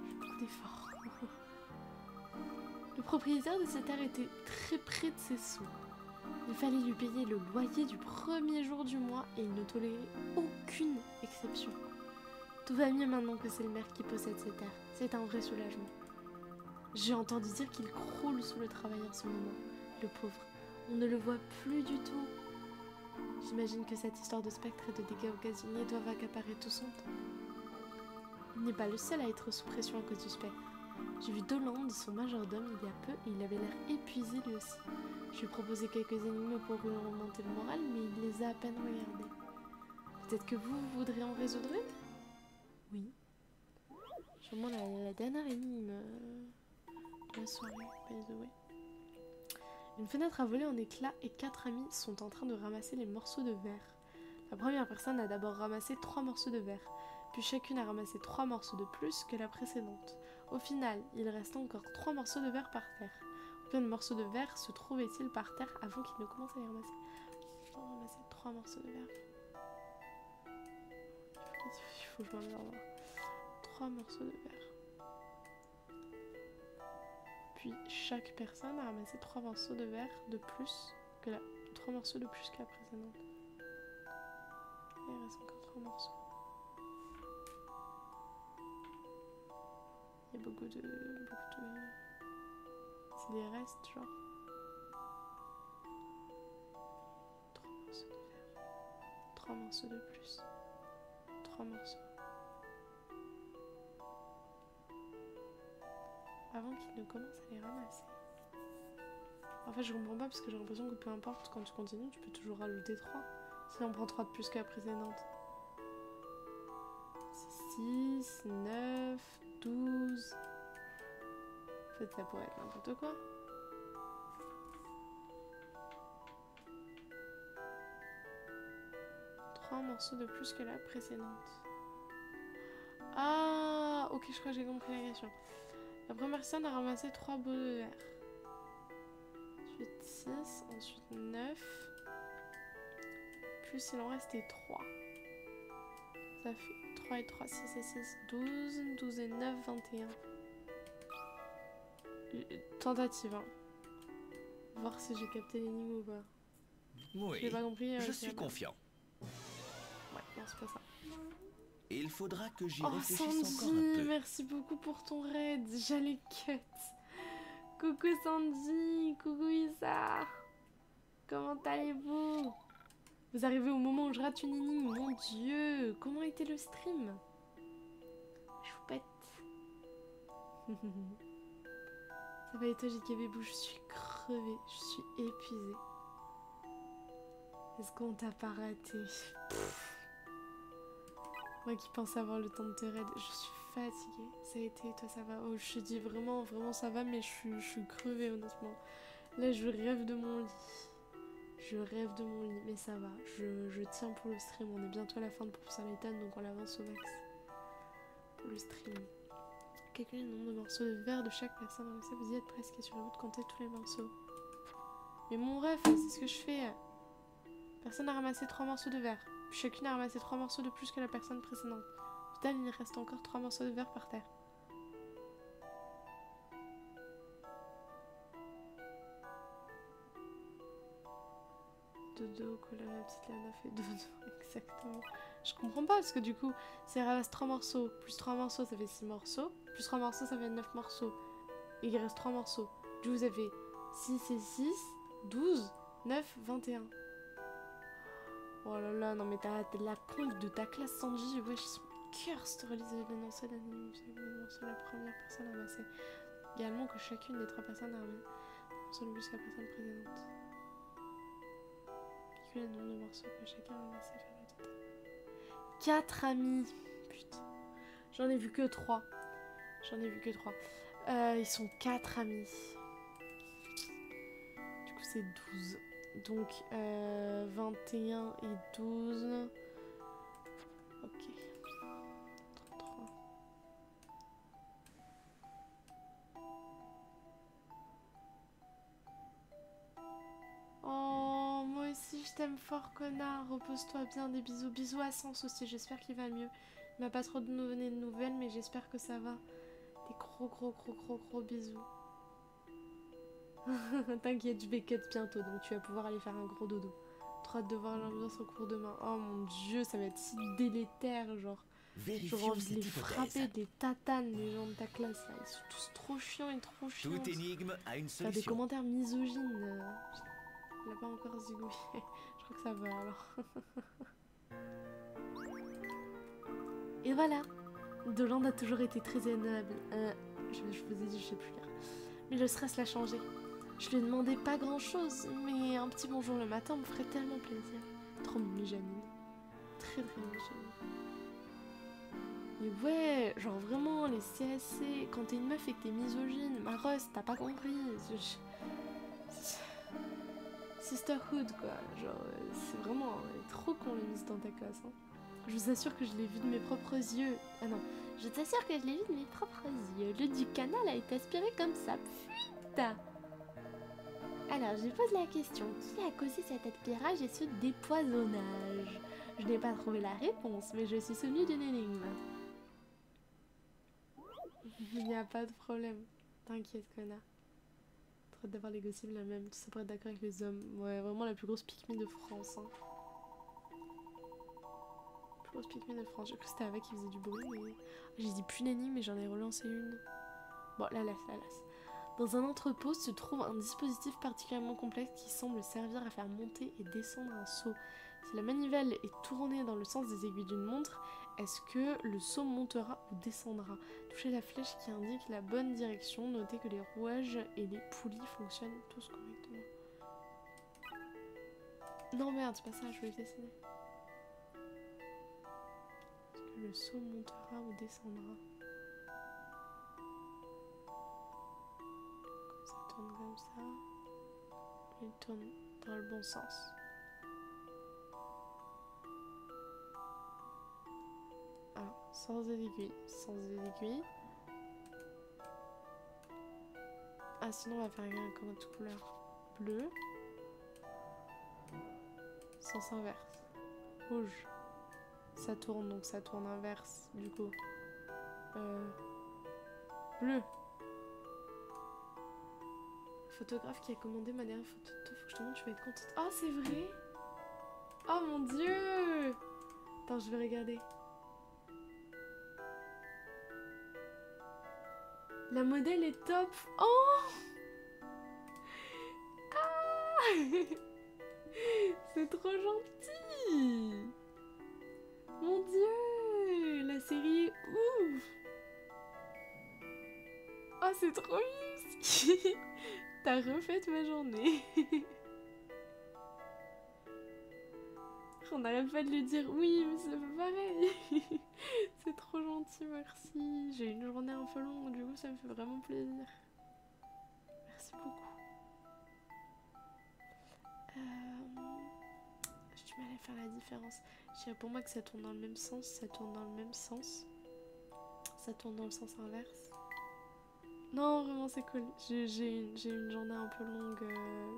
[SPEAKER 2] Je fais beaucoup d'efforts. Le propriétaire de cette terre était très près de ses sous. Il fallait lui payer le loyer du premier jour du mois et il ne tolérait aucune exception. Tout va mieux maintenant que c'est le maire qui possède cette terre. C'est un vrai soulagement. J'ai entendu dire qu'il croule sous le travail en ce moment. Le pauvre, on ne le voit plus du tout. J'imagine que cette histoire de spectre et de dégâts occasionnés doivent accaparer tout son temps. Il n'est pas le seul à être sous pression à cause du spectre. J'ai vu Doland, son majordome, il y a peu, et il avait l'air épuisé lui aussi. Je lui ai proposé quelques énigmes pour lui remonter le moral, mais il les a à peine regardées. Peut-être que vous voudrez en résoudre une? Oui. Sûrement la dernière énigme de la soirée, by the way. Une fenêtre a volé en éclats et 4 amis sont en train de ramasser les morceaux de verre. La première personne a d'abord ramassé 3 morceaux de verre, puis chacune a ramassé 3 morceaux de plus que la précédente. Au final, il reste encore 3 morceaux de verre par terre. Combien de morceaux de verre se trouvaient-ils par terre avant qu'il ne commence à les ramasser? Je dois ramasser 3 morceaux de verre. Il faut que je m'en mette 3 morceaux de verre. Puis chaque personne a ramassé 3 morceaux de verre de plus que la... 3 morceaux de plus que la précédente. Et il reste encore 3 morceaux. Il y a beaucoup de... C'est des restes, genre. 3 morceaux de verre. 3 morceaux de plus. 3 morceaux. Avant qu'il ne commence à les ramasser. En fait, je comprends pas parce que j'ai l'impression que peu importe, quand tu continues, tu peux toujours rajouter 3. Si on prend 3 de plus que la précédente. C'est 6, 9, 12. En fait, ça pourrait être n'importe quoi. Trois morceaux de plus que la précédente. Ah, ok, je crois que j'ai compris la question. La première personne a ramassé 3 bouts de verre. Ensuite 6, ensuite 9. Plus il en restait 3. Ça fait 3 et 3, 6 et 6, 12. 12 et 9, 21. Tentative, hein. Voir si j'ai capté l'énigme ou pas.
[SPEAKER 5] Oui,
[SPEAKER 2] J'ai pas compris.
[SPEAKER 5] je suis confiant.
[SPEAKER 2] Ouais, non, c'est pas ça.
[SPEAKER 5] Il faudra que j'y
[SPEAKER 2] Oh,
[SPEAKER 5] réfléchisse encore un
[SPEAKER 2] Sanji,
[SPEAKER 5] peu.
[SPEAKER 2] merci beaucoup pour ton raid. J'allais cut. Coucou Sanji, coucou Issa. Comment allez-vous? Vous arrivez au moment où je rate une énigme. Mon dieu, comment était le stream? Choupette. Ça va et toi, JKB, je suis crevée, je suis épuisée. Est-ce qu'on t'a pas raté? Moi qui pense avoir le temps de te raid, je suis fatiguée. Ça a été, toi ça va? Oh, je te dis vraiment, vraiment ça va, mais je suis crevée honnêtement. Là, je rêve de mon lit. Je rêve de mon lit, mais ça va. Je tiens pour le stream. On est bientôt à la fin de Professeur Layton, donc on avance au max. Pour le stream. Calculez le nombre de morceaux de verre de chaque personne. Vous y êtes presque. Assurez-vous de compter tous les morceaux. Mais mon ref, c'est ce que je fais. Personne n'a ramassé 3 morceaux de verre. Puis chacune a ramassé 3 morceaux de plus que la personne précédente. Au total, il reste encore 3 morceaux de verre par terre. Dodo, colonne, la petite Lana fait dodo. Exactement. Je comprends pas parce que du coup, si elle ramasse 3 morceaux, plus 3 morceaux, ça fait 6 morceaux. Plus 3 morceaux, ça fait 9 morceaux. Et il reste 3 morceaux. Du coup, ça fait 6 et 6, 12, 9, 21. Oh là là, non mais t'as de la conf de ta classe Sanji. Wesh, son cœur se relise l'énoncé de la première personne à ramasser. Également que chacune des 3 personnes a ramassé un morceau de plus que la personne précédente. Le nombre de morceaux que chacun a ramassé faire le total. 4 amis. Putain. J'en ai vu que 3. J'en ai vu que 3. Ils sont 4 amis. Du coup, c'est 12. Donc, 21 et 12. Ok. 33. Oh, moi aussi je t'aime fort, connard. Repose-toi bien, des bisous. Bisous à Sens aussi, j'espère qu'il va mieux. Il m'a pas trop donné de nouvelles, mais j'espère que ça va. Des gros bisous. T'inquiète, je vais cut bientôt, donc tu vas pouvoir aller faire un gros dodo. Trop hâte de voir l'ambiance au cours demain. Oh mon dieu, ça va être si délétère, genre. J'aurais envie de les frapper, de les tatanes, les gens de ta classe, là. Ils sont tous trop chiants et trop chiants.
[SPEAKER 5] Toute énigme a une
[SPEAKER 2] Faire des
[SPEAKER 5] solution.
[SPEAKER 2] commentaires misogynes. Elle a pas encore zigouillé. Je crois que ça va alors. Et voilà. Doland a toujours été très aimable. Je vous ai dit, je sais plus lire. Mais le stress l'a changé. Je lui ai demandé pas grand chose, mais un petit bonjour le matin me ferait tellement plaisir. Trop mimi Janine. Très mimi Janine. Mais ouais, genre vraiment, les CSC, quand t'es une meuf et que t'es misogyne, ma Rust, t'as pas compris. Sisterhood quoi, genre c'est vraiment trop con les miss dans ta classe. Hein. Je vous assure que je l'ai vu de mes propres yeux. Ah non, je t'assure que je l'ai vu de mes propres yeux. Le du canal a été aspiré comme ça. Putain. Alors je pose la question, qui a causé cet aspirage et ce dépoisonnage? Je n'ai pas trouvé la réponse, mais je suis souvenu d'une énigme. Il n'y a pas de problème. T'inquiète connard. Trop d'avoir les gossips la même, tout ça pour être d'accord avec les hommes. Ouais, vraiment la plus grosse pique-me de France. Hein. La plus grosse pique-me de France. J'ai cru que c'était avec qui faisait du bruit, mais... J'ai dit plus d'énigmes, mais j'en ai relancé une. Bon, la laisse. Dans un entrepôt se trouve un dispositif particulièrement complexe qui semble servir à faire monter et descendre un seau. Si la manivelle est tournée dans le sens des aiguilles d'une montre, est-ce que le seau montera ou descendra? Touchez la flèche qui indique la bonne direction. Notez que les rouages et les poulies fonctionnent tous correctement. Non merde, c'est pas ça, je voulais dessiner. Est-ce que le seau montera ou descendra? Ça tourne comme ça. Il tourne dans le bon sens. Ah, sans aiguille. Ah, sinon on va faire rien comme autre couleur. Bleu. Sens inverse. Rouge. Ça tourne, donc ça tourne inverse, du coup. Bleu. Photographe qui a commandé ma dernière photo, faut que je te montre, tu vas être contente. Oh, c'est vrai? Oh mon dieu! Attends, je vais regarder. La modèle est top! Oh! Ah! C'est trop gentil! Mon dieu! La série est ouf! Oh, c'est trop mignon! T'as refait ma journée. On n'arrête pas de lui dire oui, mais c'est pas pareil. C'est trop gentil, merci. J'ai une journée un peu longue, du coup ça me fait vraiment plaisir. Merci beaucoup. J'ai du mal à faire la différence. Je dirais pour moi que ça tourne dans le même sens, ça tourne dans le même sens. Ça tourne dans le sens inverse. Non, vraiment c'est cool. J'ai une journée un peu longue,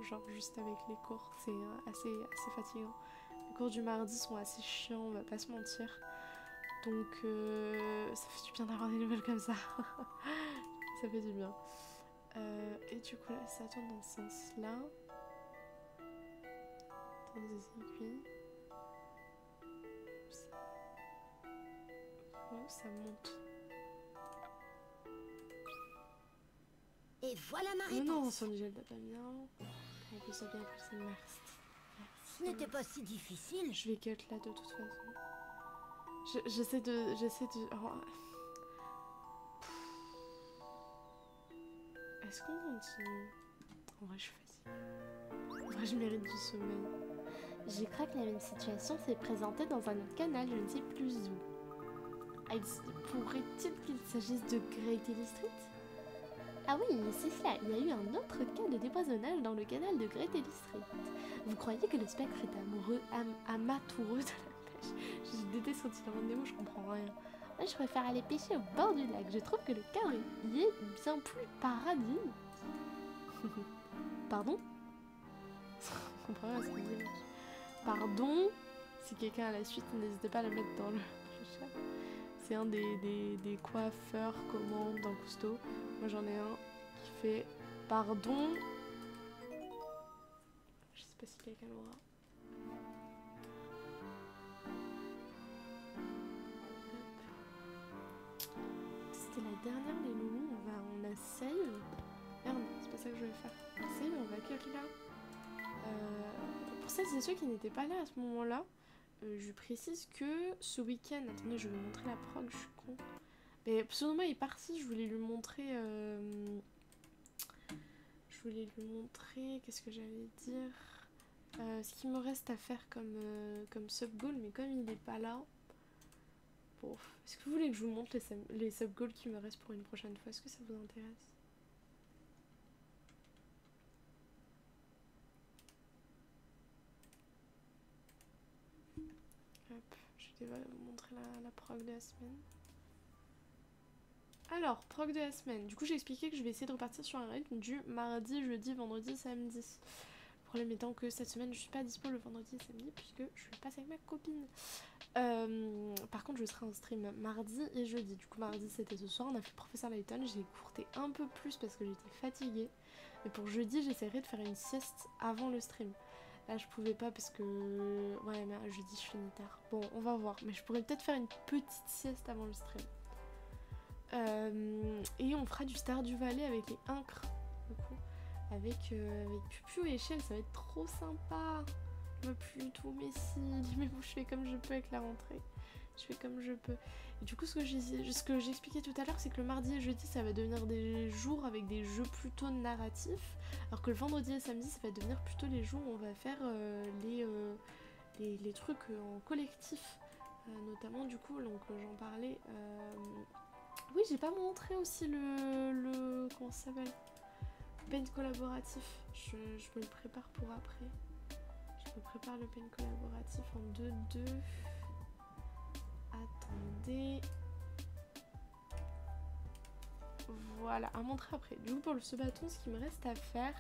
[SPEAKER 2] genre juste avec les cours. C'est assez fatigant. Les cours du mardi sont assez chiants, on va pas se mentir. Donc ça fait du bien d'avoir des nouvelles comme ça. Ça fait du bien. Et du coup là, ça tourne dans ce sens-là. Dans des aiguilles. Ça monte.
[SPEAKER 6] Et voilà ma
[SPEAKER 2] Mais non,
[SPEAKER 6] réponse.
[SPEAKER 2] son gel t'as pas bien. En plus, ça bien plus, merci.
[SPEAKER 6] Ce n'était pas si difficile.
[SPEAKER 2] Je vais cut là de toute façon. J'essaie de... oh. Est-ce qu'on continue? En vrai, je suis fatiguée. En vrai, je mérite du sommeil.
[SPEAKER 7] Je crois que la même situation s'est présentée dans un autre canal, je ne sais plus où.
[SPEAKER 2] Pourrait-il qu'il s'agisse de Great Street?
[SPEAKER 7] Ah oui, c'est cela, il y a eu un autre cas de dépoisonnage dans le canal de Great Street. Vous croyez que le spectre est amatoureux de la pêche? Je déteste quand il invente des mots, je comprends rien. Moi, je préfère aller pêcher au bord du lac, je trouve que le cadre y est bien plus paradis. Pardon?
[SPEAKER 2] Je comprends rien à ce qu'il dit. Pardon? Si quelqu'un a la suite, n'hésitez pas à la mettre dans le chat. C'est un des coiffeurs commandes dans Cousteau. Moi j'en ai un qui fait pardon. Je sais pas si quelqu'un l'aura. C'était la dernière les loulous. On a save. Merde, c'est pas ça que je vais faire. Save, on va cut là. Pour celles et ceux qui n'étaient pas là à ce moment-là, je précise que ce week-end... Attendez, je vais vous montrer la prog, je suis con. Mais Pseudoma est parti, je voulais lui montrer... Qu'est-ce que j'allais dire, ce qu'il me reste à faire comme sub-goal, mais comme il n'est pas là... Bon, est-ce que vous voulez que je vous montre les sub-goals qui me restent pour une prochaine fois? Est-ce que ça vous intéresse? Hop, je vais vous montrer la prog de la semaine. Alors, prog de la semaine. Du coup, j'ai expliqué que je vais essayer de repartir sur un rythme du mardi, jeudi, vendredi, samedi. Le problème étant que cette semaine, je suis pas dispo le vendredi et samedi puisque je passe avec ma copine. Par contre, je serai en stream mardi et jeudi. Du coup, mardi, c'était ce soir. On a fait Professeur Layton. J'ai courté un peu plus parce que j'étais fatiguée. Mais pour jeudi, j'essaierai de faire une sieste avant le stream. Là, je pouvais pas parce que... Ouais, mais jeudi, je finis tard. Bon, on va voir. Mais je pourrais peut-être faire une petite sieste avant le stream. Et on fera du Stardew Valley avec les Incres, du coup. Avec Pupu et Échelle, ça va être trop sympa. Je veux plus du tout, mais si, mais bon, je fais comme je peux avec la rentrée. Je fais comme je peux. Et du coup, ce que j'expliquais tout à l'heure, c'est que le mardi et jeudi, ça va devenir des jours avec des jeux plutôt narratifs. Alors que le vendredi et samedi, ça va devenir plutôt les jours où on va faire les trucs en collectif. Notamment, du coup, donc j'en parlais. Oui, j'ai pas montré aussi le comment ça s'appelle ? Paint collaboratif. Je me le prépare pour après. Je me prépare le paint collaboratif en 2-2. Attendez. Voilà, à montrer après. Du coup, pour ce bâton, ce qu'il me reste à faire...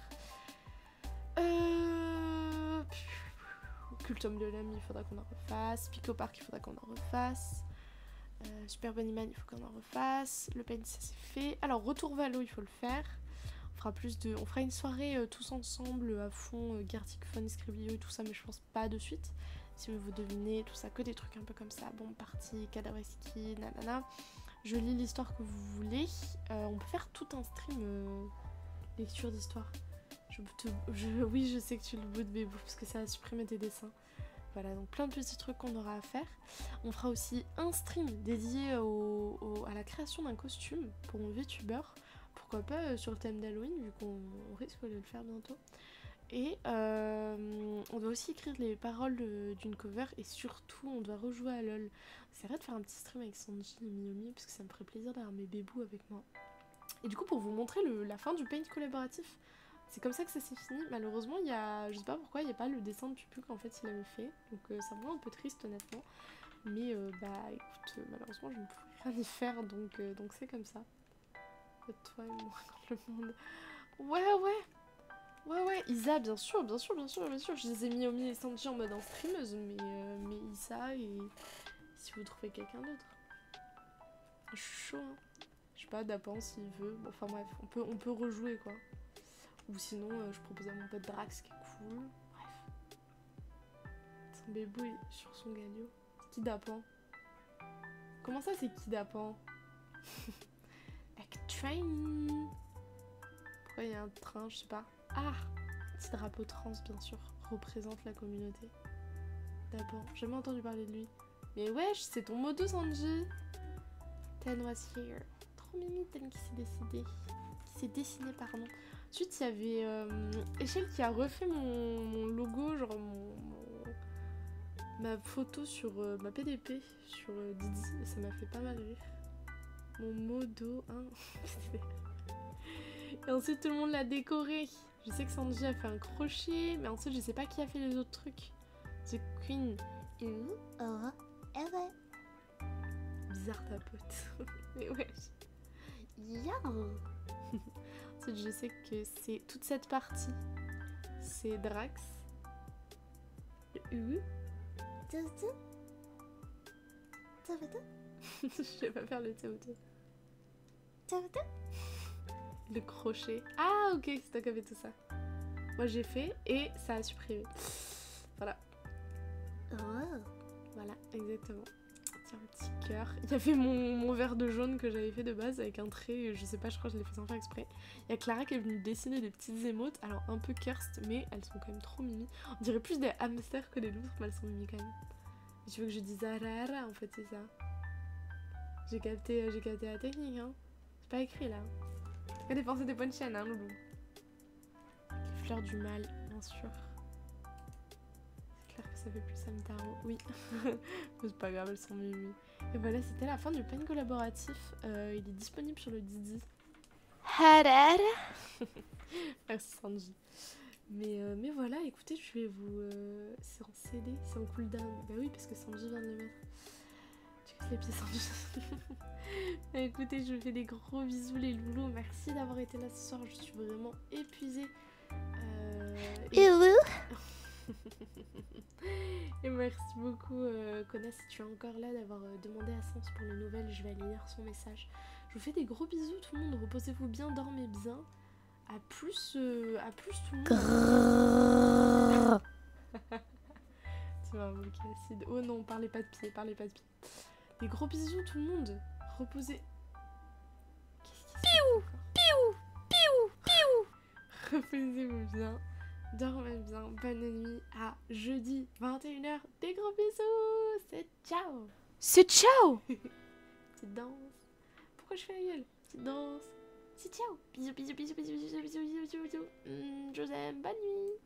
[SPEAKER 2] Cultum de l'âme, il faudra qu'on en refasse. Pico Park, il faudra qu'on en refasse. Super Bunnyman, il faut qu'on en refasse. Le paint, ça c'est fait. Alors, Retour Valo, il faut le faire. On fera une soirée tous ensemble à fond, Gartic Fun, Scriblio et tout ça, mais je pense pas de suite. Si vous devinez, tout ça, que des trucs un peu comme ça. Bombe party, Kadawski, nanana. Je lis l'histoire que vous voulez. On peut faire tout un stream lecture d'histoire. Oui, je sais que tu le boudes, mais bon, parce que ça a supprimé tes dessins. Voilà, donc plein de petits trucs qu'on aura à faire. On fera aussi un stream dédié à la création d'un costume pour mon VTuber. Pourquoi pas sur le thème d'Halloween, vu qu'on risque de le faire bientôt. Et on doit aussi écrire les paroles d'une cover, et surtout on doit rejouer à LoL. C'est vrai de faire un petit stream avec Sanji et Miyomi, parce que ça me ferait plaisir d'avoir mes bébous avec moi. Et du coup, pour vous montrer la fin du paint collaboratif, c'est comme ça que ça s'est fini. Malheureusement, je sais pas pourquoi, il n'y a pas le dessin de Pupu qu'en fait il avait fait. Donc ça me rend un peu triste honnêtement. Mais écoute, malheureusement je ne pourrais rien y faire, donc c'est comme ça. Toi et moi contre le monde. Ouais, Isa, bien sûr. Je les ai mis au milieu et Sanji en mode en streameuse, mais Isa et si vous trouvez quelqu'un d'autre. Je suis chaud, hein. Je sais pas, Dapan s'il veut. Bon, enfin bref, on peut rejouer quoi. Ou sinon, je propose à mon pote Drax qui est cool. Bref. Son bébou est sur son galio. Qui Dapan? Comment ça c'est qui Dapan? Like train. Pourquoi il y a un train, je sais pas. Ah, petit drapeau trans bien sûr, représente la communauté. D'abord, j'ai jamais entendu parler de lui. Mais wesh, c'est ton modo Sanji. Ten was here. Trop mimi Ten qui s'est dessiné pardon. Ensuite il y avait Échelle qui a refait mon logo, genre ma photo sur ma PDP sur Didi, et ça m'a fait pas mal rire. Mon modo, hein. Et ensuite tout le monde l'a décoré. Je sais que Sanji a fait un crochet, mais ensuite je sais pas qui a fait les autres trucs. The Queen. Bizarre ta pote. Mais ouais. Ensuite je sais que c'est toute cette partie. C'est Drax. Je vais pas faire le tauto. Le crochet. Ah ok, c'est toi qui avais tout ça. Moi j'ai fait et ça a supprimé. Voilà. Voilà, exactement. Tiens, un petit cœur. Il y avait mon verre de jaune que j'avais fait de base avec un trait, je sais pas, je crois que je l'ai fait sans faire exprès. Il y a Clara qui est venue dessiner des petites émotes, alors un peu cursed, mais elles sont quand même trop mimi. On dirait plus des hamsters que des loutres, mais elles sont mimi quand même. Et tu veux que je dise Arara en fait, c'est ça. J'ai capté la technique, hein. C'est pas écrit là. T'as dépensé des bonnes chaînes, hein, loulou. Les fleurs du mal, bien sûr. C'est clair que ça fait plus Samtaro. Oui. C'est pas grave, elles sont mimi. Et voilà, c'était la fin du pain collaboratif. Il est disponible sur le Didi. Merci Sanji. Mais voilà, écoutez, je vais vous... c'est en CD, c'est en cooldown. Bah oui, parce que Sanji vient de le mettre. Tu casses les pieds Sanji. Bah écoutez, je vous fais des gros bisous les loulous. Merci d'avoir été là ce soir, je suis vraiment épuisée. Et merci beaucoup Kona, si tu es encore là, d'avoir demandé à Sens pour les nouvelles. Je vais aller lire son message. Je vous fais des gros bisous tout le monde, reposez-vous bien, dormez bien. À plus tout le monde. Tu m'as invoqué acide. Oh non, parlez pas de pied, Des gros bisous tout le monde. Reposez. Reposez-vous bien. Dormez bien. Bonne nuit. À jeudi 21h. Des gros bisous. C'est ciao. C'est ciao. Petite danse. Pourquoi je fais la gueule? Petite danse. C'est ciao. Bisous, bisous, bisous, bisous, bisous, bisous, bisous, bisous, bisous. Je vous aime. Bonne nuit.